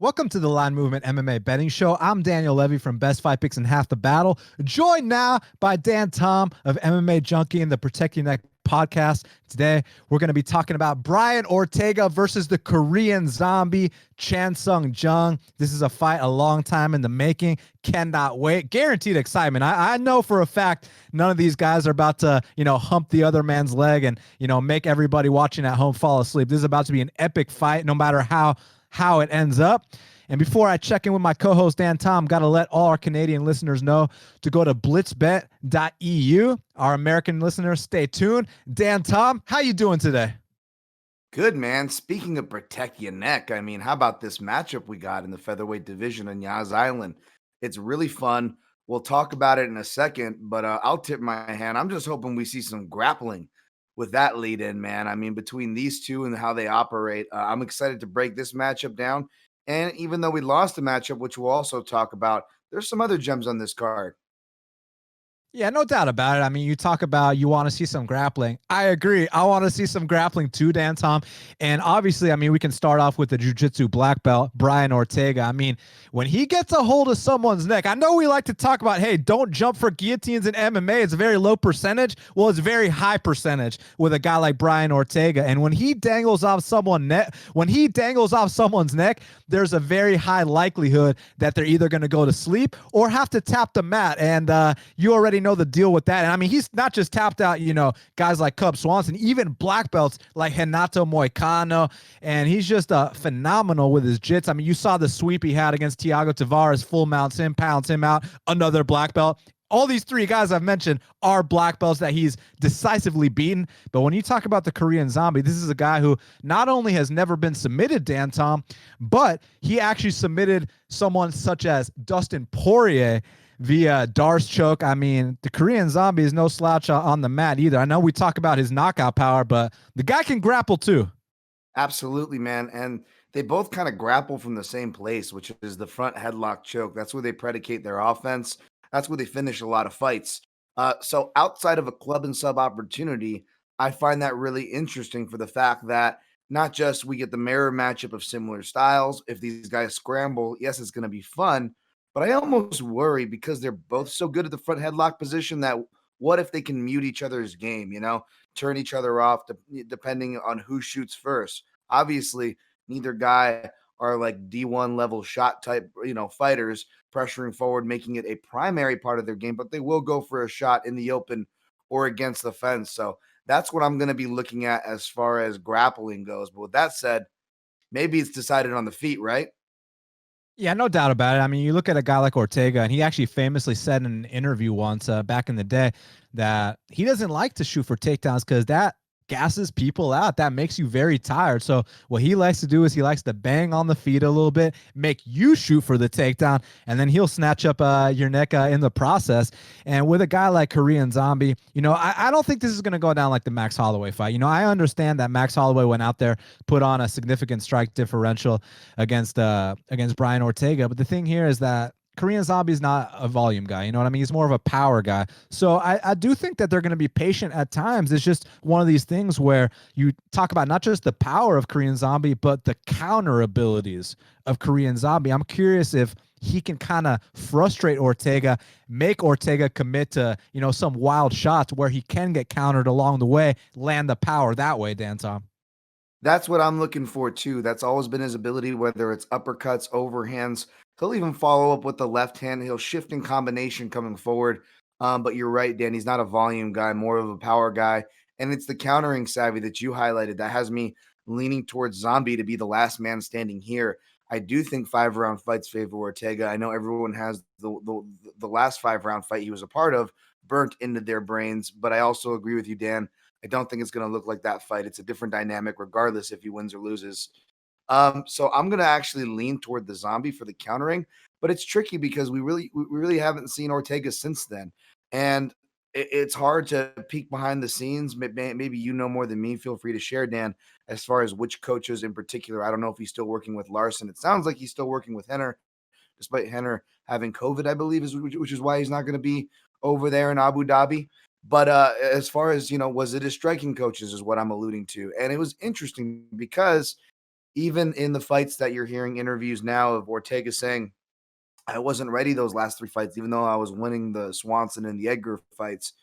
Welcome to the Line Movement MMA betting show. I'm Daniel Levy from Best Fight Picks and Half the Battle, joined now by Dan Tom of MMA Junkie and the Protect Your Neck podcast. Today, we're going to be talking about Brian Ortega versus the Korean zombie, Chan Sung Jung. This is a fight a long time in the making. Cannot wait. Guaranteed excitement. I know for a fact none of these guys are about to, hump the other man's leg and, make everybody watching at home fall asleep. This is about to be an epic fight, no matter how it ends up. And before I check in with my co-host Dan Tom, got to let all our Canadian listeners know to go to blitzbet.eu. Our American listeners, stay tuned. Dan Tom, how you doing today? Good, man. Speaking of protect your neck, I mean, how about this matchup we got in the featherweight division on Yas Island? It's really fun. We'll talk about it in a second, but I'll tip my hand. I'm just hoping we see some grappling with that lead in, man. I mean, between these two and how they operate, I'm excited to break this matchup down. And even though we lost the matchup, which we'll also talk about, there's some other gems on this card. Yeah, no doubt about it. I mean, you talk about you want to see some grappling. I agree. I want to see some grappling too, Dan Tom. And obviously, I mean, we can start off with the jiu-jitsu black belt, Brian Ortega. I mean, when he gets a hold of someone's neck, I know we like to talk about, hey, don't jump for guillotines in MMA. It's a very low percentage. Well, it's very high percentage with a guy like Brian Ortega. And when he dangles off someone's neck, there's a very high likelihood that they're either going to go to sleep or have to tap the mat. And you already know the deal with that. And I mean, he's not just tapped out, guys like Cub Swanson, even black belts like Renato Moicano. And he's just phenomenal with his jits. I mean, you saw the sweep he had against Thiago Tavares, full mounts him, pounds him out, another black belt. All these three guys I've mentioned are black belts that he's decisively beaten. But when you talk about the Korean zombie, this is a guy who not only has never been submitted, Dan Tom, but he actually submitted someone such as Dustin Poirier via Darce choke. I mean, the Korean zombie is no slouch on the mat either. I know we talk about his knockout power, but the guy can grapple too. Absolutely, man. And they both kind of grapple from the same place, which is the front headlock choke. That's where they predicate their offense. That's where they finish a lot of fights. So outside of a club and sub opportunity, I find that really interesting for the fact that not just we get the mirror matchup of similar styles. If these guys scramble, yes, it's going to be fun. But I almost worry because they're both so good at the front headlock position that what if they can mute each other's game, turn each other off depending on who shoots first. Obviously, neither guy are like D1 level shot type, fighters pressuring forward, making it a primary part of their game, but they will go for a shot in the open or against the fence. So that's what I'm going to be looking at as far as grappling goes. But with that said, maybe it's decided on the feet, right? Yeah, no doubt about it. I mean, you look at a guy like Ortega, and he actually famously said in an interview once back in the day that he doesn't like to shoot for takedowns because that gasses people out. That makes you very tired. So what he likes to do is he likes to bang on the feet a little bit, make you shoot for the takedown, and then he'll snatch up your neck in the process. And with a guy like Korean Zombie, I don't think this is going to go down like the Max Holloway fight. I understand that Max Holloway went out there, put on a significant strike differential against Brian Ortega. But the thing here is that Korean Zombie is not a volume guy. You know what I mean? He's more of a power guy. So I do think that they're going to be patient at times. It's just one of these things where you talk about not just the power of Korean Zombie, but the counter abilities of Korean Zombie. I'm curious if he can kind of frustrate Ortega, make Ortega commit to, some wild shots where he can get countered along the way, land the power that way, Dan Tom. That's what I'm looking for too. That's always been his ability, whether it's uppercuts, overhands. He'll even follow up with the left hand. He'll shift in combination coming forward. But you're right, Dan. He's not a volume guy, more of a power guy. And it's the countering savvy that you highlighted that has me leaning towards Zombie to be the last man standing here. I do think 5-round fights favor Ortega. I know everyone has the last 5-round fight he was a part of burnt into their brains, but I also agree with you, Dan. I don't think it's going to look like that fight. It's a different dynamic, regardless if he wins or loses. So I'm going to actually lean toward the Zombie for the countering, but it's tricky because we really haven't seen Ortega since then, and it's hard to peek behind the scenes. Maybe you know more than me. Feel free to share, Dan, as far as which coaches in particular. I don't know if he's still working with Larson. It sounds like he's still working with Henner, despite Henner having COVID, I believe, which is why he's not going to be over there in Abu Dhabi. But as far as, was it his striking coaches is what I'm alluding to. And it was interesting because even in the fights that you're hearing interviews now of Ortega saying, I wasn't ready those last 3 fights, even though I was winning the Swanson and the Edgar fights.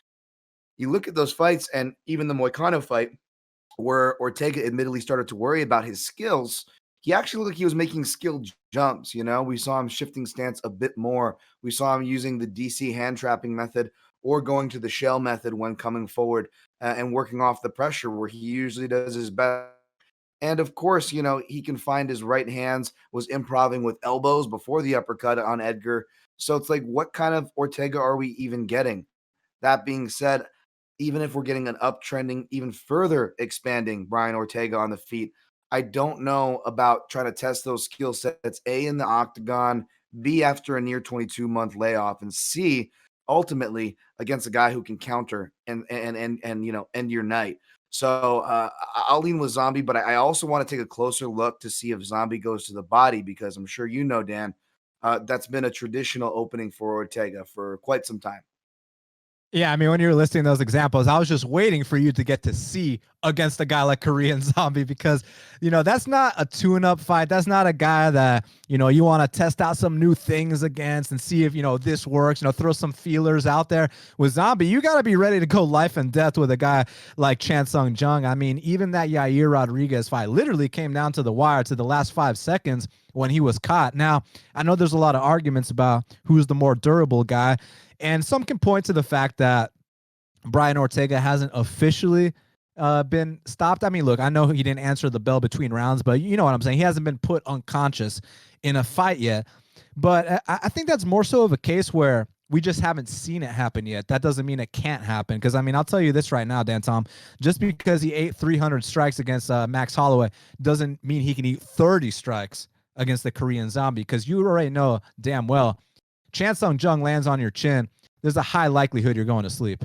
You look at those fights and even the Moicano fight, where Ortega admittedly started to worry about his skills, he actually looked like he was making skill jumps. You know, we saw him shifting stance a bit more. We saw him using the DC hand trapping method or going to the shell method when coming forward and working off the pressure where he usually does his best. And of course, you know, he can find his right hands, was improvising with elbows before the uppercut on Edgar. So it's like, what kind of Ortega are we even getting? That being said, even if we're getting an uptrending, even further expanding Brian Ortega on the feet, I don't know about trying to test those skill sets, A, in the octagon, B, after a near 22-month layoff, and C, ultimately against a guy who can counter and you know, end your night. So I'll lean with Zombie, but I also want to take a closer look to see if Zombie goes to the body, because I'm sure you know, Dan, that's been a traditional opening for Ortega for quite some time. Yeah, I mean, when you were listing those examples, I was just waiting for you to get to see against a guy like Korean Zombie, because, you know, that's not a tune-up fight. That's not a guy that, you know, you want to test out some new things against and see if, you know, this works, you know, throw some feelers out there. With Zombie, you got to be ready to go life and death with a guy like Chan Sung Jung. I mean, even that Yair Rodriguez fight literally came down to the wire, to the last 5 seconds when he was caught. Now, I know there's a lot of arguments about who's the more durable guy, and some can point to the fact that Brian Ortega hasn't officially been stopped. I mean, look, I know he didn't answer the bell between rounds, but you know what I'm saying. He hasn't been put unconscious in a fight yet. But I think that's more so of a case where we just haven't seen it happen yet. That doesn't mean it can't happen. Because, I mean, I'll tell you this right now, Dan Tom, just because he ate 300 strikes against Max Holloway doesn't mean he can eat 30 strikes against the Korean Zombie, because you already know damn well Chan Sung Jung lands on your chin, there's a high likelihood you're going to sleep.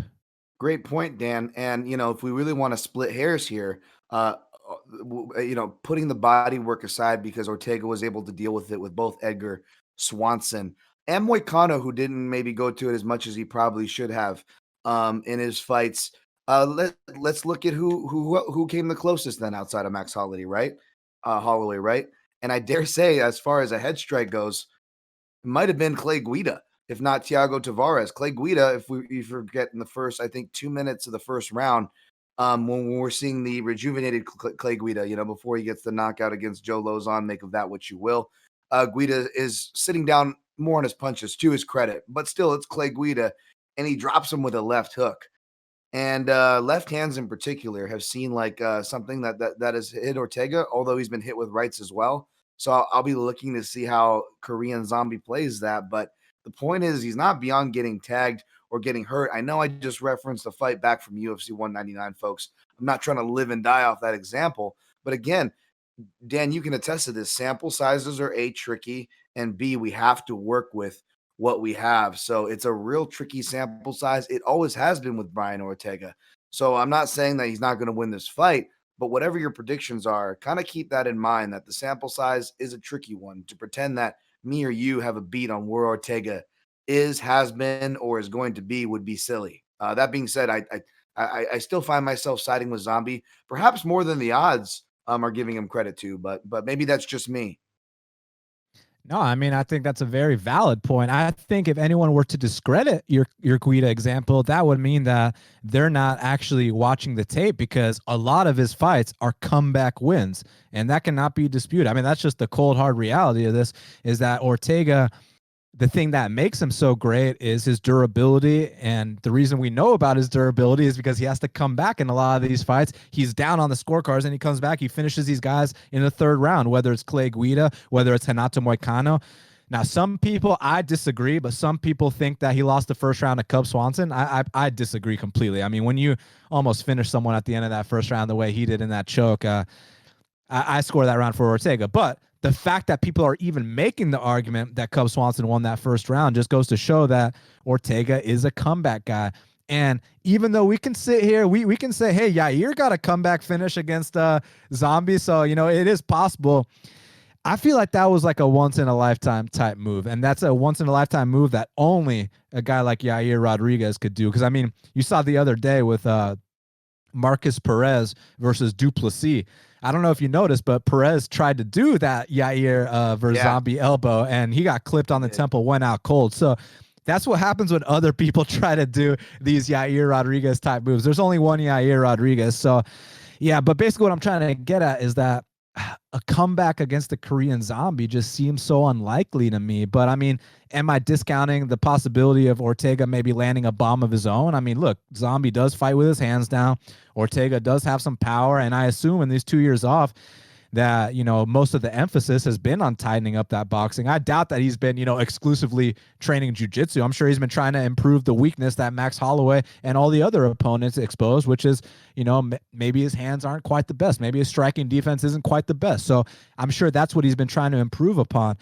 Great point, Dan. And you know, if we really want to split hairs here, you know, putting the body work aside, because Ortega was able to deal with it with both Edgar, Swanson, and Moicano, who didn't maybe go to it as much as he probably should have in his fights. Let's look at who came the closest then outside of Max Holloway, right? Holloway, right? And I dare say, as far as a head strike goes, it might have been Clay Guida, if not Thiago Tavares. Clay Guida, if we forget in the first, I think, 2 minutes of the first round, when we're seeing the rejuvenated Clay Guida, you know, before he gets the knockout against Joe Lozon, make of that what you will. Guida is sitting down more on his punches, to his credit, but still, it's Clay Guida, and he drops him with a left hook. And left hands in particular have seen like something that has hit Ortega, although he's been hit with rights as well. So I'll be looking to see how Korean Zombie plays that. But the point is, he's not beyond getting tagged or getting hurt. I know I just referenced a fight back from UFC 199, folks. I'm not trying to live and die off that example. But again, Dan, you can attest to this. Sample sizes are A, tricky, and B, we have to work with what we have. So it's a real tricky sample size. It always has been with Brian Ortega. So I'm not saying that he's not going to win this fight, but whatever your predictions are, kind of keep that in mind, that the sample size is a tricky one. To pretend that me or you have a beat on where Ortega is, has been, or is going to be would be silly. That being said, I still find myself siding with Zombie, perhaps more than the odds are giving him credit to, but maybe that's just me. No, I mean, I think that's a very valid point. I think if anyone were to discredit your Guida example, that would mean that they're not actually watching the tape, because a lot of his fights are comeback wins, and that cannot be disputed. I mean, that's just the cold hard reality of this, is that Ortega, the thing that makes him so great is his durability. And the reason we know about his durability is because he has to come back in a lot of these fights. He's down on the scorecards and he comes back. He finishes these guys in the 3rd round, whether it's Clay Guida, whether it's Renato Moicano. Now, some people, I disagree, but some people think that he lost the 1st round to Cub Swanson. I disagree completely. I mean, when you almost finish someone at the end of that 1st round the way he did in that choke, I score that round for Ortega. But the fact that people are even making the argument that Cub Swanson won that 1st round just goes to show that Ortega is a comeback guy. And even though we can sit here, we can say, hey, Yair got a comeback finish against Zombie, so, you know, it is possible. I feel like that was like a once-in-a-lifetime type move, and that's a once-in-a-lifetime move that only a guy like Yair Rodriguez could do. Because, I mean, you saw the other day with Marcus Perez versus Duplessis. I don't know if you noticed, but Perez tried to do that Yair versus Yeah, Zombie elbow, and he got clipped on the did. temple, went out cold. So that's what happens when other people try to do these Yair Rodriguez type moves. There's only one Yair Rodriguez. So yeah, but basically what I'm trying to get at is that a comeback against the Korean Zombie just seems so unlikely to me. But I mean, am I discounting the possibility of Ortega maybe landing a bomb of his own? I mean, look, Zombie does fight with his hands down. Ortega does have some power, and I assume in these 2 years off, that most of the emphasis has been on tightening up that boxing. I doubt that he's been exclusively training jiu-jitsu. I'm sure he's been trying to improve the weakness that Max Holloway and all the other opponents expose, which is maybe his hands aren't quite the best, maybe his striking defense isn't quite the best. So I'm sure that's what he's been trying to improve upon.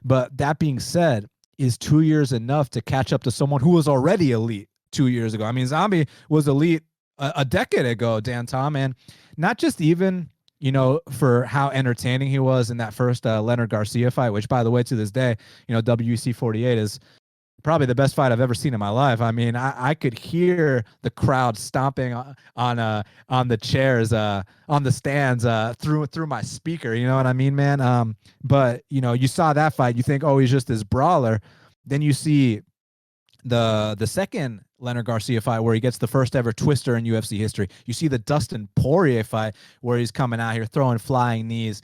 But that being said, is 2 years enough to catch up to someone who was already elite 2 years ago? I mean, Zombie was elite a decade ago, Dan Tom, and not just even for how entertaining he was in that first Leonard Garcia fight, which, by the way, to this day, WEC 48 is probably the best fight I've ever seen in my life. I mean, I could hear the crowd stomping on the chairs, on the stands, through my speaker. You know what I mean, man? But you saw that fight, you think, oh, he's just this brawler. Then you see the second Leonard Garcia fight where he gets the first ever twister in UFC history. You see the Dustin Poirier fight where he's coming out here throwing flying knees,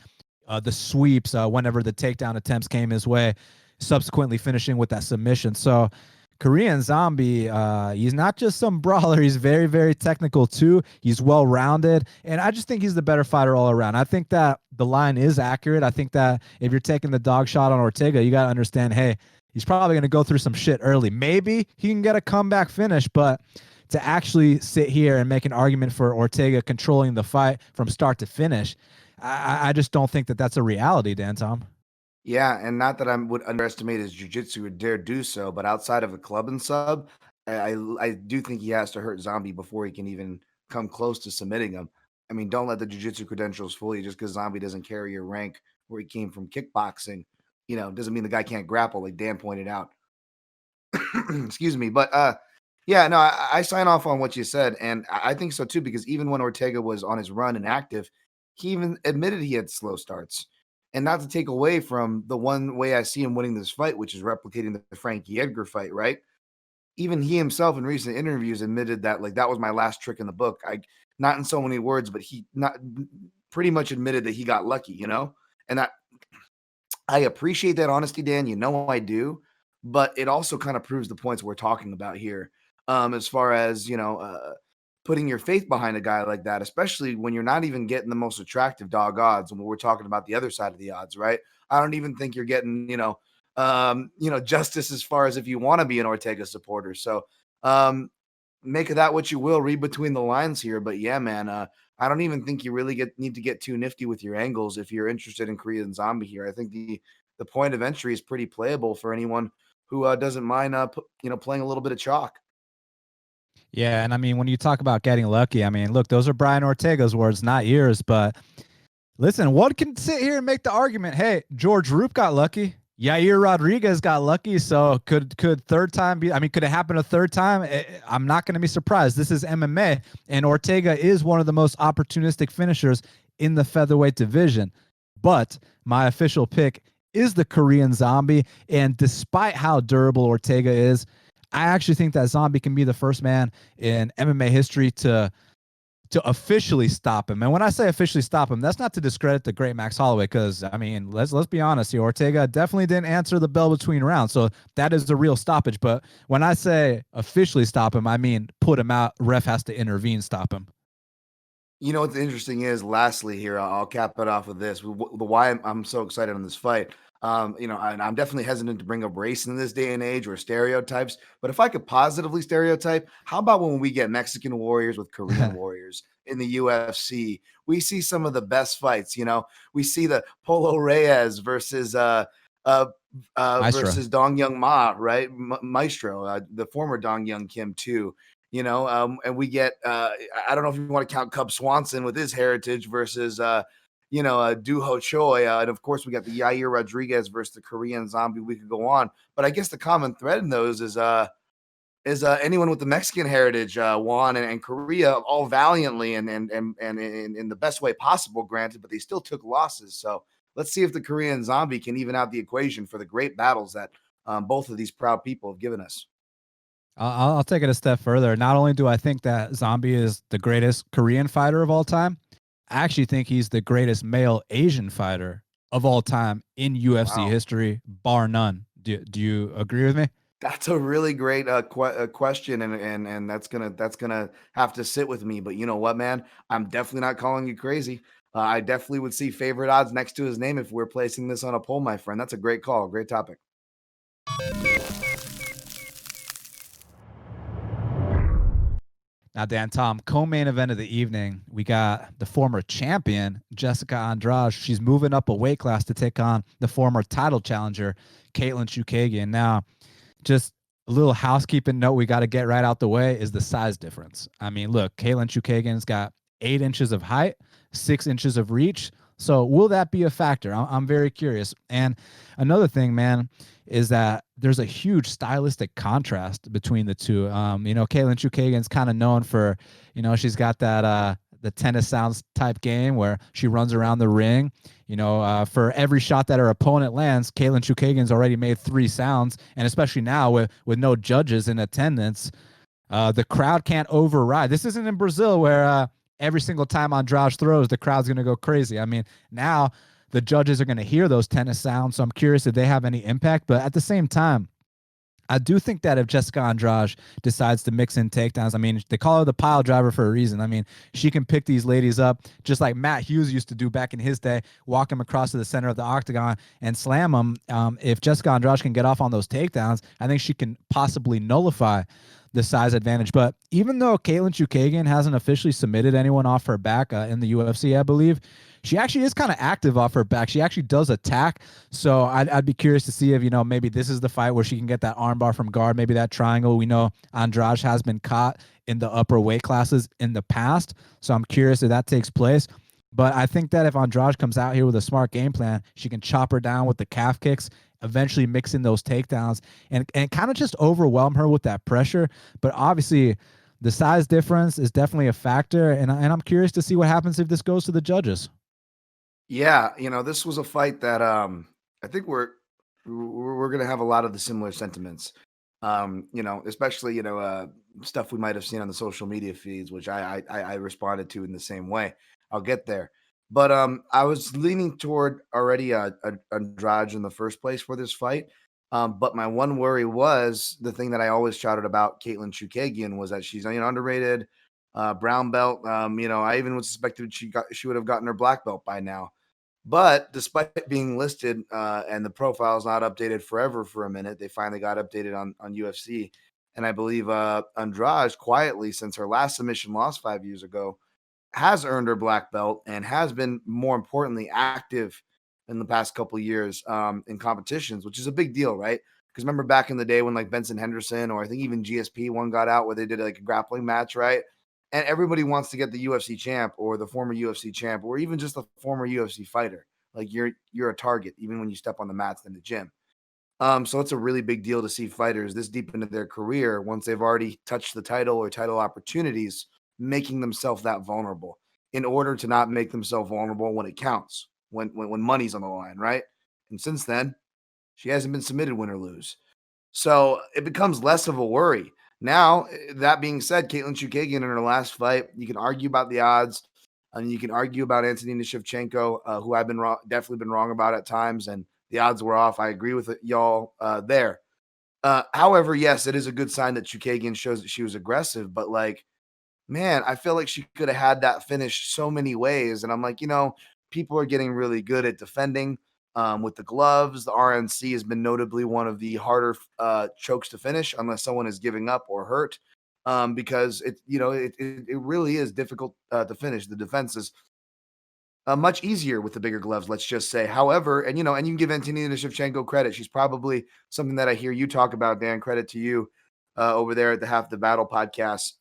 the sweeps whenever the takedown attempts came his way, subsequently finishing with that submission. So Korean Zombie, he's not just some brawler. He's very, very technical too. He's well-rounded, and I just think he's the better fighter all around. I think that the line is accurate. I think that if you're taking the dog shot on Ortega, you got to understand, hey, he's probably going to go through some shit early. Maybe he can get a comeback finish, but to actually sit here and make an argument for Ortega controlling the fight from start to finish, I just don't think that that's a reality, Dan Tom. Yeah, and not that I would underestimate his jiu-jitsu or dare do so, but outside of a club and sub, I do think he has to hurt Zombie before he can even come close to submitting him. I mean, don't let the jiu-jitsu credentials fool you. Just because Zombie doesn't carry your rank where he came from kickboxing, doesn't mean the guy can't grapple, like Dan pointed out. Excuse me. But yeah, no, I sign off on what you said, and I think so too, because even when Ortega was on his run and active, he even admitted he had slow starts. And not to take away from the one way I see him winning this fight, which is replicating the Frankie Edgar fight, right? Even he himself in recent interviews admitted that, like, that was my last trick in the book. I not in so many words, but he not pretty much admitted that he got lucky. And I appreciate that honesty, Dan. I do, but it also kind of proves the points we're talking about here. As far as putting your faith behind a guy like that, especially when you're not even getting the most attractive dog odds. And we're talking about the other side of the odds, right? I don't even think you're getting, justice as far as if you want to be an Ortega supporter. So, make of that what you will. Read between the lines here, but yeah, man. I don't even think you really need to get too nifty with your angles if you're interested in Korean Zombie here. I think the point of entry is pretty playable for anyone who doesn't mind, playing a little bit of chalk. Yeah, and I mean, when you talk about getting lucky, I mean, look, those are Brian Ortega's words, not yours. But listen, one can sit here and make the argument, hey, George Roop got lucky. Yair Rodriguez got lucky. So could third time be? I mean, could it happen a third time? I'm not going to be surprised. This is MMA, and Ortega is one of the most opportunistic finishers in the featherweight division. But my official pick is the Korean Zombie, and despite how durable Ortega is, I actually think that Zombie can be the first man in MMA history to officially stop him. And when I say officially stop him, that's not to discredit the great Max Holloway, because I mean, let's be honest here. Ortega definitely didn't answer the bell between rounds, so that is the real stoppage. But when I say officially stop him, I mean put him out. Ref has to intervene, stop him. You know what's interesting is, lastly here, I'll cap it off with this. The why I'm so excited on this fight. And I'm definitely hesitant to bring up race in this day and age or stereotypes. But if I could positively stereotype, how about when we get Mexican warriors with Korean warriors in the UFC? We see some of the best fights. We see the Polo Reyes versus Maestro. versus Dong Young Ma, right? Maestro, the former Dong Young Kim too. And we get I don't know if you want to count Cub Swanson with his heritage versus Du Ho Choi, and of course we got the Yair Rodriguez versus the Korean Zombie. We could go on, but I guess the common thread in those is is anyone with the Mexican heritage, Juan and Korea, all valiantly and in the best way possible, granted, but they still took losses. So let's see if the Korean Zombie can even out the equation for the great battles that both of these proud people have given us. I'll take it a step further. Not only do I think that Zombie is the greatest Korean fighter of all time, I actually think he's the greatest male Asian fighter of all time in UFC Wow. history, bar none. Do you agree with me? That's a really great question, and that's gonna have to sit with me. But you know what, man, I'm definitely not calling you crazy. I definitely would see favorite odds next to his name if we're placing this on a poll, my friend. That's a great call, great topic. Now, Dan, Tom, co-main event of the evening, we got the former champion, Jessica Andrade. She's moving up a weight class to take on the former title challenger, Caitlin Chokagian. Now, just a little housekeeping note we got to get right out the way is the size difference. I mean, look, Caitlin Chukagian's got 8 inches of height, 6 inches of reach. So will that be a factor? I'm very curious. And another thing, man, is that there's a huge stylistic contrast between the two. Caitlin Chukagian's kind of known for, she's got that the tennis sounds type game where she runs around the ring. For every shot that her opponent lands, Caitlin Chukagian's already made 3 sounds, and especially now with no judges in attendance, the crowd can't override. This isn't in Brazil where every single time Andrade throws, the crowd's going to go crazy. I mean, now the judges are going to hear those tennis sounds, so I'm curious if they have any impact. But at the same time, I do think that if Jessica Andrade decides to mix in takedowns, I mean, they call her the pile driver for a reason. I mean, she can pick these ladies up just like Matt Hughes used to do back in his day, walk them across to the center of the octagon and slam them. If Jessica Andrade can get off on those takedowns, I think she can possibly nullify the size advantage. But even though Caitlin Chukagian hasn't officially submitted anyone off her back in the UFC, I believe, she actually is kind of active off her back. She actually does attack. So I'd be curious to see if, maybe this is the fight where she can get that armbar from guard, maybe that triangle. We know Andrade has been caught in the upper weight classes in the past. So I'm curious if that takes place. But I think that if Andrade comes out here with a smart game plan, she can chop her down with the calf kicks, eventually mix in those takedowns and kind of just overwhelm her with that pressure. But obviously, the size difference is definitely a factor. And I'm curious to see what happens if this goes to the judges. Yeah, this was a fight that I think we're gonna have a lot of the similar sentiments. Especially stuff we might have seen on the social media feeds, which I responded to in the same way. I'll get there, but I was leaning toward already Andrade in the first place for this fight. But my one worry was the thing that I always shouted about Caitlin Chukagian was that she's underrated, brown belt. I even was suspected she would have gotten her black belt by now. But despite being listed and the profile is not updated forever for a minute, they finally got updated on UFC. And I believe Andrade quietly, since her last submission loss 5 years ago, has earned her black belt and has been, more importantly, active in the past couple of years in competitions, which is a big deal, right? Because remember back in the day when like Benson Henderson or I think even GSP one got out where they did like a grappling match, right? And everybody wants to get the UFC champ or the former UFC champ or even just the former UFC fighter. Like you're a target even when you step on the mats in the gym. So it's a really big deal to see fighters this deep into their career once they've already touched the title or title opportunities, making themselves that vulnerable in order to not make themselves vulnerable when it counts, when money's on the line, right? And since then, she hasn't been submitted, win or lose. So it becomes less of a worry. Now, that being said, Caitlin Chukagian in her last fight, you can argue about the odds, and you can argue about Antonina Shevchenko, who I've been definitely been wrong about at times, and the odds were off. I agree with y'all there. However, yes, it is a good sign that Chukagian shows that she was aggressive, but like, man, I feel like she could have had that finish so many ways. And I'm like, people are getting really good at defending with the gloves. The RNC has been notably one of the harder chokes to finish unless someone is giving up or hurt. Because it really is difficult to finish. The defense is much easier with the bigger gloves, let's just say. However, and you can give Antonina Shevchenko credit. She's probably something that I hear you talk about, Dan. Credit to you over there at the Half the Battle podcast.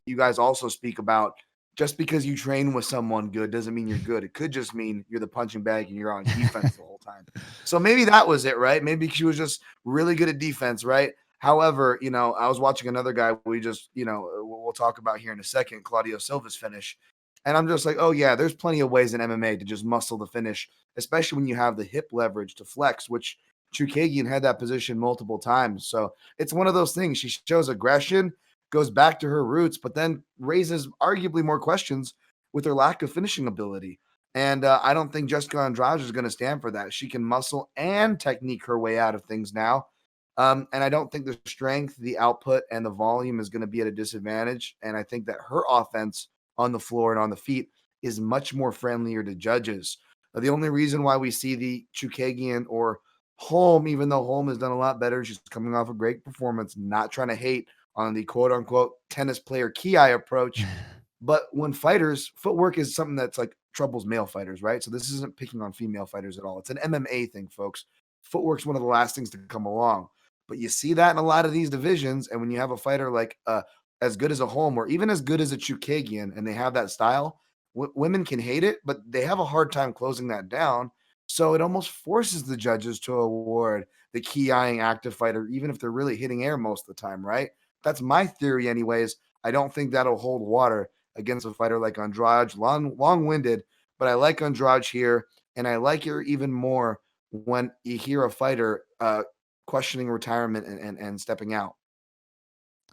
You guys also speak about just because you train with someone good doesn't mean you're good. It could just mean you're the punching bag and you're on defense the whole time. So maybe that was it, right? Maybe she was just really good at defense, right? However, I was watching another guy we just, we'll talk about here in a second, Claudio Silva's finish. And I'm just like, oh, yeah, there's plenty of ways in MMA to just muscle the finish, especially when you have the hip leverage to flex, which Chokagian had that position multiple times. So it's one of those things. She shows aggression, goes back to her roots, but then raises arguably more questions with her lack of finishing ability. And I don't think Jessica Andrade is going to stand for that. She can muscle and technique her way out of things now. And I don't think the strength, the output, and the volume is going to be at a disadvantage. And I think that her offense on the floor and on the feet is much more friendlier to judges. The only reason why we see the Chokagian or Holm, even though Holm has done a lot better, she's coming off a great performance, not trying to hate on the quote unquote tennis player ki approach. But when fighters, footwork is something that's like troubles male fighters, right? So this isn't picking on female fighters at all. It's an MMA thing, folks. Footwork's one of the last things to come along. But you see that in a lot of these divisions. And when you have a fighter like as good as a Holm or even as good as a Chokagian and they have that style, women can hate it, but they have a hard time closing that down. So it almost forces the judges to award the key-eyeing active fighter, even if they're really hitting air most of the time, right? That's my theory anyways. I don't think that'll hold water against a fighter like Andrade. Long-winded, but I like Andrade here, and I like her even more when you hear a fighter questioning retirement and stepping out.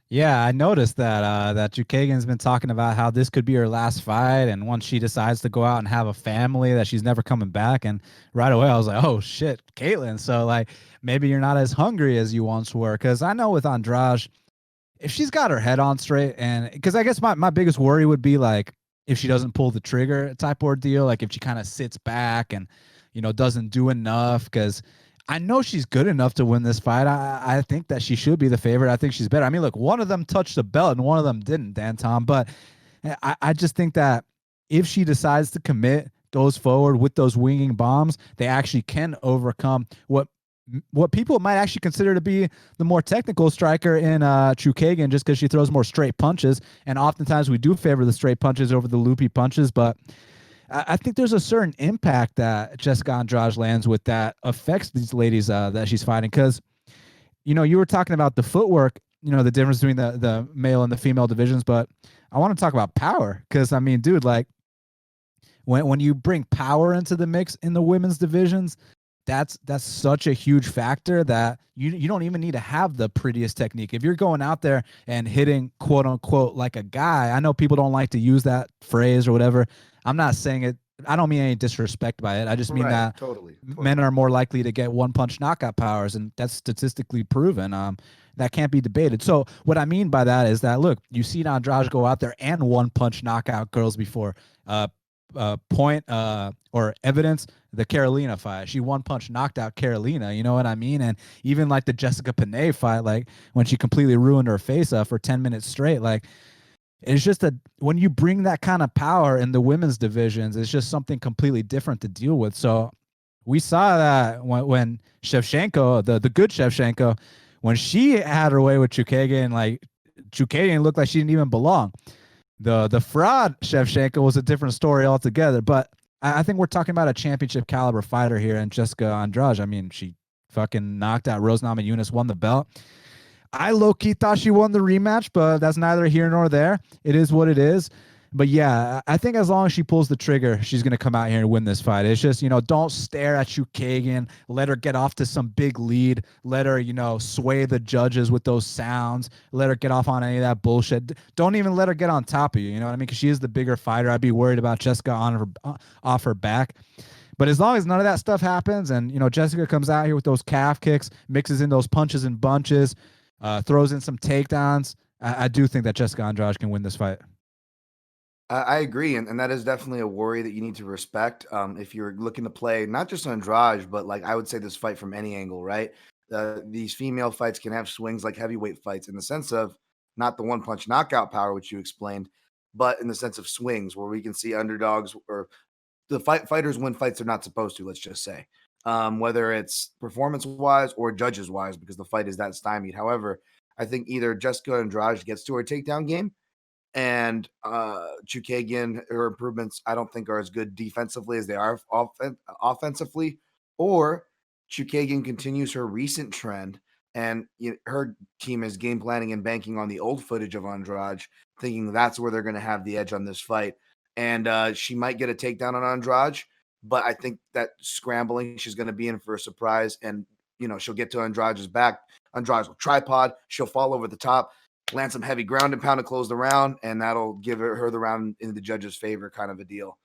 Yeah, I noticed that that Jukagan's been talking about how this could be her last fight, and once she decides to go out and have a family, that she's never coming back. And right away, I was like, "Oh shit, Caitlyn!" So like, maybe you're not as hungry as you once were, because I know with Andrade, if she's got her head on straight, and because I guess my biggest worry would be like if she doesn't pull the trigger type ordeal, like if she kind of sits back and doesn't do enough, because I know she's good enough to win this fight. I think that she should be the favorite. I think she's better. I mean, look, one of them touched the belt and one of them didn't, Dan Tom. But I just think that if she decides to commit, goes forward with those winging bombs, they actually can overcome what people might actually consider to be the more technical striker in Chokagian, just because she throws more straight punches. And oftentimes we do favor the straight punches over the loopy punches. But I think there's a certain impact that Jessica Andrade lands with that affects these ladies that she's fighting. Because, you were talking about the footwork, the difference between the male and the female divisions. But I want to talk about power. Because, I mean, dude, like, when you bring power into the mix in the women's divisions, that's such a huge factor that you don't even need to have the prettiest technique. If you're going out there and hitting quote unquote like a guy, I know people don't like to use that phrase or whatever. I'm not saying it. I don't mean any disrespect by it. I just mean Right, that totally. men are more likely to get one punch knockout powers, and that's statistically proven. That can't be debated. So what I mean by that is that, look, you've seen Andrade go out there and one punch knockout girls before. Point or evidence, the Carolina fight. She one punch knocked out Carolina, you know what I mean? And even like the Jessica Panay fight, like when she completely ruined her face for 10 minutes straight, like it's just when you bring that kind of power in the women's divisions, it's just something completely different to deal with. So we saw that when Shevchenko, the good Shevchenko, when she had her way with Chukagian, like Chukagian looked like she didn't even belong. The fraud Shevchenko was a different story altogether. But I think we're talking about a championship caliber fighter here, and Jessica Andrade. I mean, she fucking knocked out Rose Namajunas, won the belt. I low-key thought she won the rematch, but that's neither here nor there. It is what it is. But yeah, I think as long as she pulls the trigger, she's going to come out here and win this fight. It's just, don't stare at Chukagian. Let her get off to some big lead. Let her, sway the judges with those sounds. Let her get off on any of that bullshit. Don't even let her get on top of you. You know what I mean? Because she is the bigger fighter. I'd be worried about Jessica off her back. But as long as none of that stuff happens and, Jessica comes out here with those calf kicks, mixes in those punches and bunches, throws in some takedowns, I do think that Jessica Andrade can win this fight. I agree, and that is definitely a worry that you need to respect if you're looking to play not just Andrade, but like I would say this fight from any angle, right? These female fights can have swings like heavyweight fights in the sense of not the one punch knockout power, which you explained, but in the sense of swings where we can see underdogs or the fighters win fights they're not supposed to. Let's just say, whether it's performance wise or judges wise, because the fight is that stymied. However, I think either Jessica Andrade gets to her takedown game and Chukagian, her improvements, I don't think are as good defensively as they are offensively, or Chukagian continues her recent trend and her team is game planning and banking on the old footage of Andrade, thinking that's where they're going to have the edge on this fight. And she might get a takedown on Andrade, but I think that scrambling, she's going to be in for a surprise, and she'll get to Andrade's back. Andrade will tripod, she'll fall over the top, land some heavy ground and pound to close the round, and that'll give her the round in the judge's favor, kind of a deal.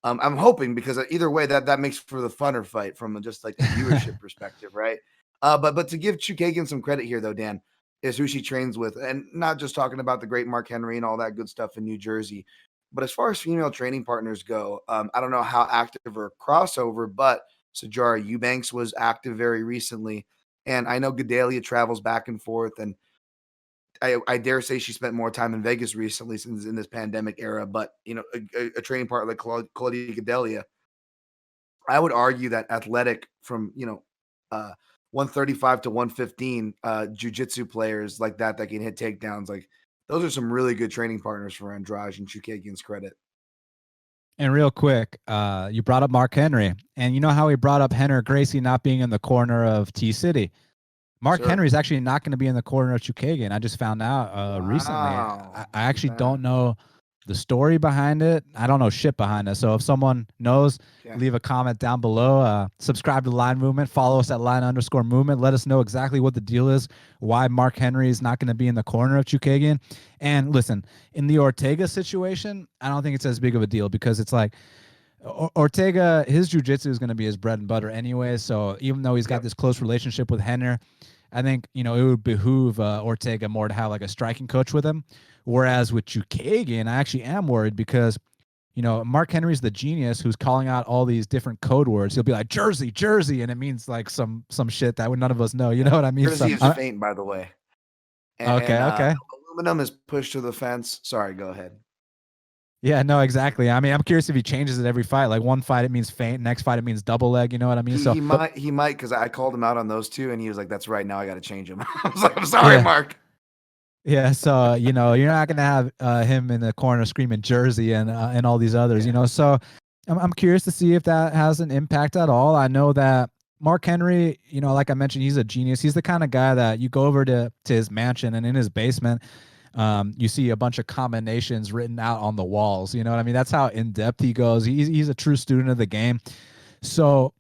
I'm hoping, because either way, that makes for the funner fight from just like a viewership perspective, right? But to give Chokagian some credit here, though, Dan, is who she trains with, and not just talking about the great Mark Henry and all that good stuff in New Jersey, but as far as female training partners go, I don't know how active her crossover, but Sajara Eubanks was active very recently, and I know Gedalia travels back and forth, and I dare say she spent more time in Vegas recently since in this pandemic era. But a training partner like Claudia Gedalia, I would argue that athletic from 135 to 115 jujitsu players like that can hit takedowns, like those are some really good training partners for Andrade, and Chokagian's credit. And real quick, you brought up Mark Henry, and you know how he brought up Henry Gracie not being in the corner of T City. Mark Henry is actually not going to be in the corner of Chokagian. I just found out recently. I actually don't know the story behind it. I don't know shit behind it. So if someone knows, leave a comment down below. Subscribe to Line Movement. Follow us at line_movement. Let us know exactly what the deal is, why Mark Henry is not going to be in the corner of Chokagian. And listen, in the Ortega situation, I don't think it's as big of a deal, because it's like, Ortega, his jiu-jitsu is going to be his bread and butter anyway. So even though he's got this close relationship with Henner, I think, it would behoove Ortega more to have like a striking coach with him. Whereas with Chokagian, I actually am worried, because, Mark Henry's the genius who's calling out all these different code words. He'll be like, Jersey, Jersey. And it means like some shit that none of us know. You know what I mean? Jersey is faint, by the way. Okay. Aluminum is pushed to the fence. Sorry, go ahead. Yeah, no, exactly. I mean, I'm curious if he changes it every fight. Like one fight it means feint, next fight it means double leg. You know what I mean? He might, because I called him out on those two, and he was like, "That's right. Now I got to change him." I was like, "I'm sorry, Mark." Yeah, so you're not gonna have him in the corner screaming Jersey and all these others. So I'm curious to see if that has an impact at all. I know that Mark Henry, like I mentioned, he's a genius. He's the kind of guy that you go over to his mansion, and in his basement, you see a bunch of combinations written out on the walls. You know what I mean? That's how in depth he goes. He's a true student of the game. So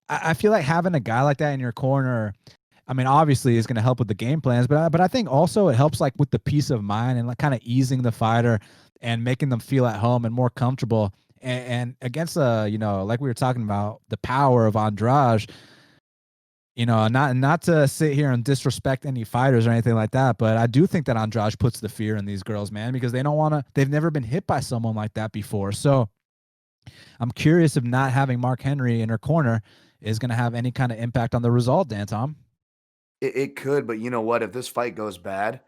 I feel like having a guy like that in your corner, I mean, obviously is going to help with the game plans, but I think also it helps like with the peace of mind and like kind of easing the fighter and making them feel at home and more comfortable. And against like we were talking about, the power of Andrade, not to sit here and disrespect any fighters or anything like that, but I do think that Andrade puts the fear in these girls, man, because they've never been hit by someone like that before. So I'm curious if not having Mark Henry in her corner is going to have any kind of impact on the result, Dan Tom. It could, but you know what? If this fight goes bad,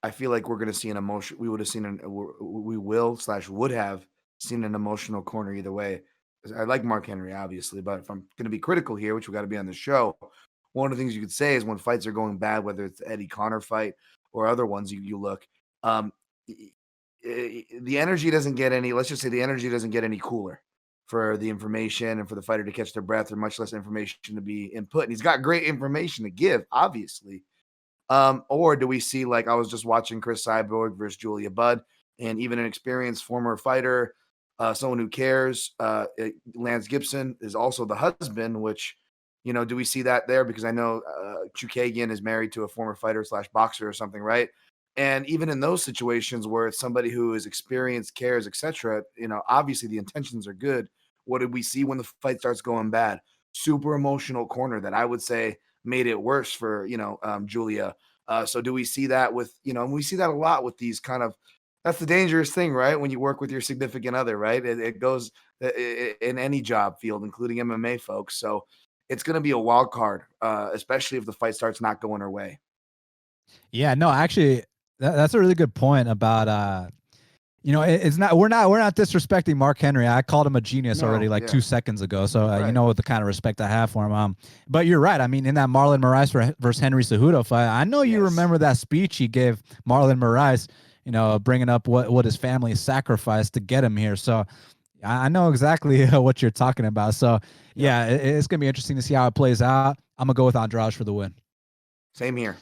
I feel like we're going to see an emotion. We would have seen we would have seen an emotional corner either way. I like Mark Henry, obviously, but if I'm going to be critical here, which we got to be on the show, one of the things you could say is when fights are going bad, whether it's the Eddie Connor fight or other ones, you look, the energy doesn't get any. Let's just say the energy doesn't get any cooler for the information and for the fighter to catch their breath, or much less information to be input. And he's got great information to give, obviously. Or do we see, like I was just watching Chris Cyborg versus Julia Budd, and even an experienced former fighter, someone who cares, Lance Gibson is also the husband, which, do we see that there? Because I know Chokagian is married to a former fighter / boxer or something, right? And even in those situations where it's somebody who is experienced, cares, etc., obviously the intentions are good. What did we see when the fight starts going bad? Super emotional corner that I would say made it worse for, Julia. So do we see that with, and we see that a lot with these kind of, that's the dangerous thing, right? When you work with your significant other, right? It goes in any job field, including MMA folks. So it's going to be a wild card, especially if the fight starts not going her way. Yeah, no, actually, that's a really good point about it's not we're not disrespecting Mark Henry. I called him a genius already 2 seconds ago, so you know the kind of respect I have for him. But you're right. I mean, in that Marlon Moraes versus Henry Cejudo fight, I know you remember that speech he gave Marlon Moraes, bringing up what his family sacrificed to get him here. So I know exactly what you're talking about. So yeah, it's gonna be interesting to see how it plays out. I'm gonna go with Andrade for the win. Same here.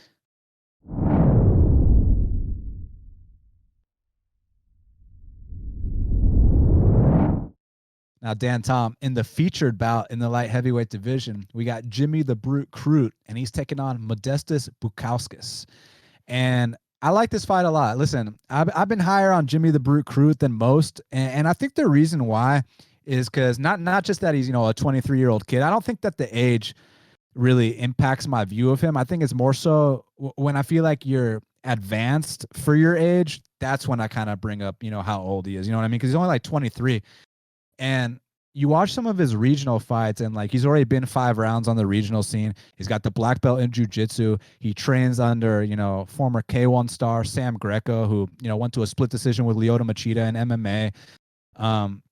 Now, Dan Tom, in the featured bout in the light heavyweight division, we got Jimmy the Brute Crute, and he's taking on Modestas Bukauskas. And I like this fight a lot. Listen, I've been higher on Jimmy the Brute Crute than most, and I think the reason why is because not just that he's, you know, a 23-year-old kid. I don't think that the age really impacts my view of him. I think it's more so when I feel like you're advanced for your age, that's when I kind of bring up, you know, how old he is. You know what I mean? Because he's only like 23. And you watch some of his regional fights, and like he's already been 5 rounds on the regional scene. He's got the black belt in jiu-jitsu. He trains under, you know, former K1 star Sam Greco, who, you know, went to a split decision with Lyoto Machida in MMA. Um,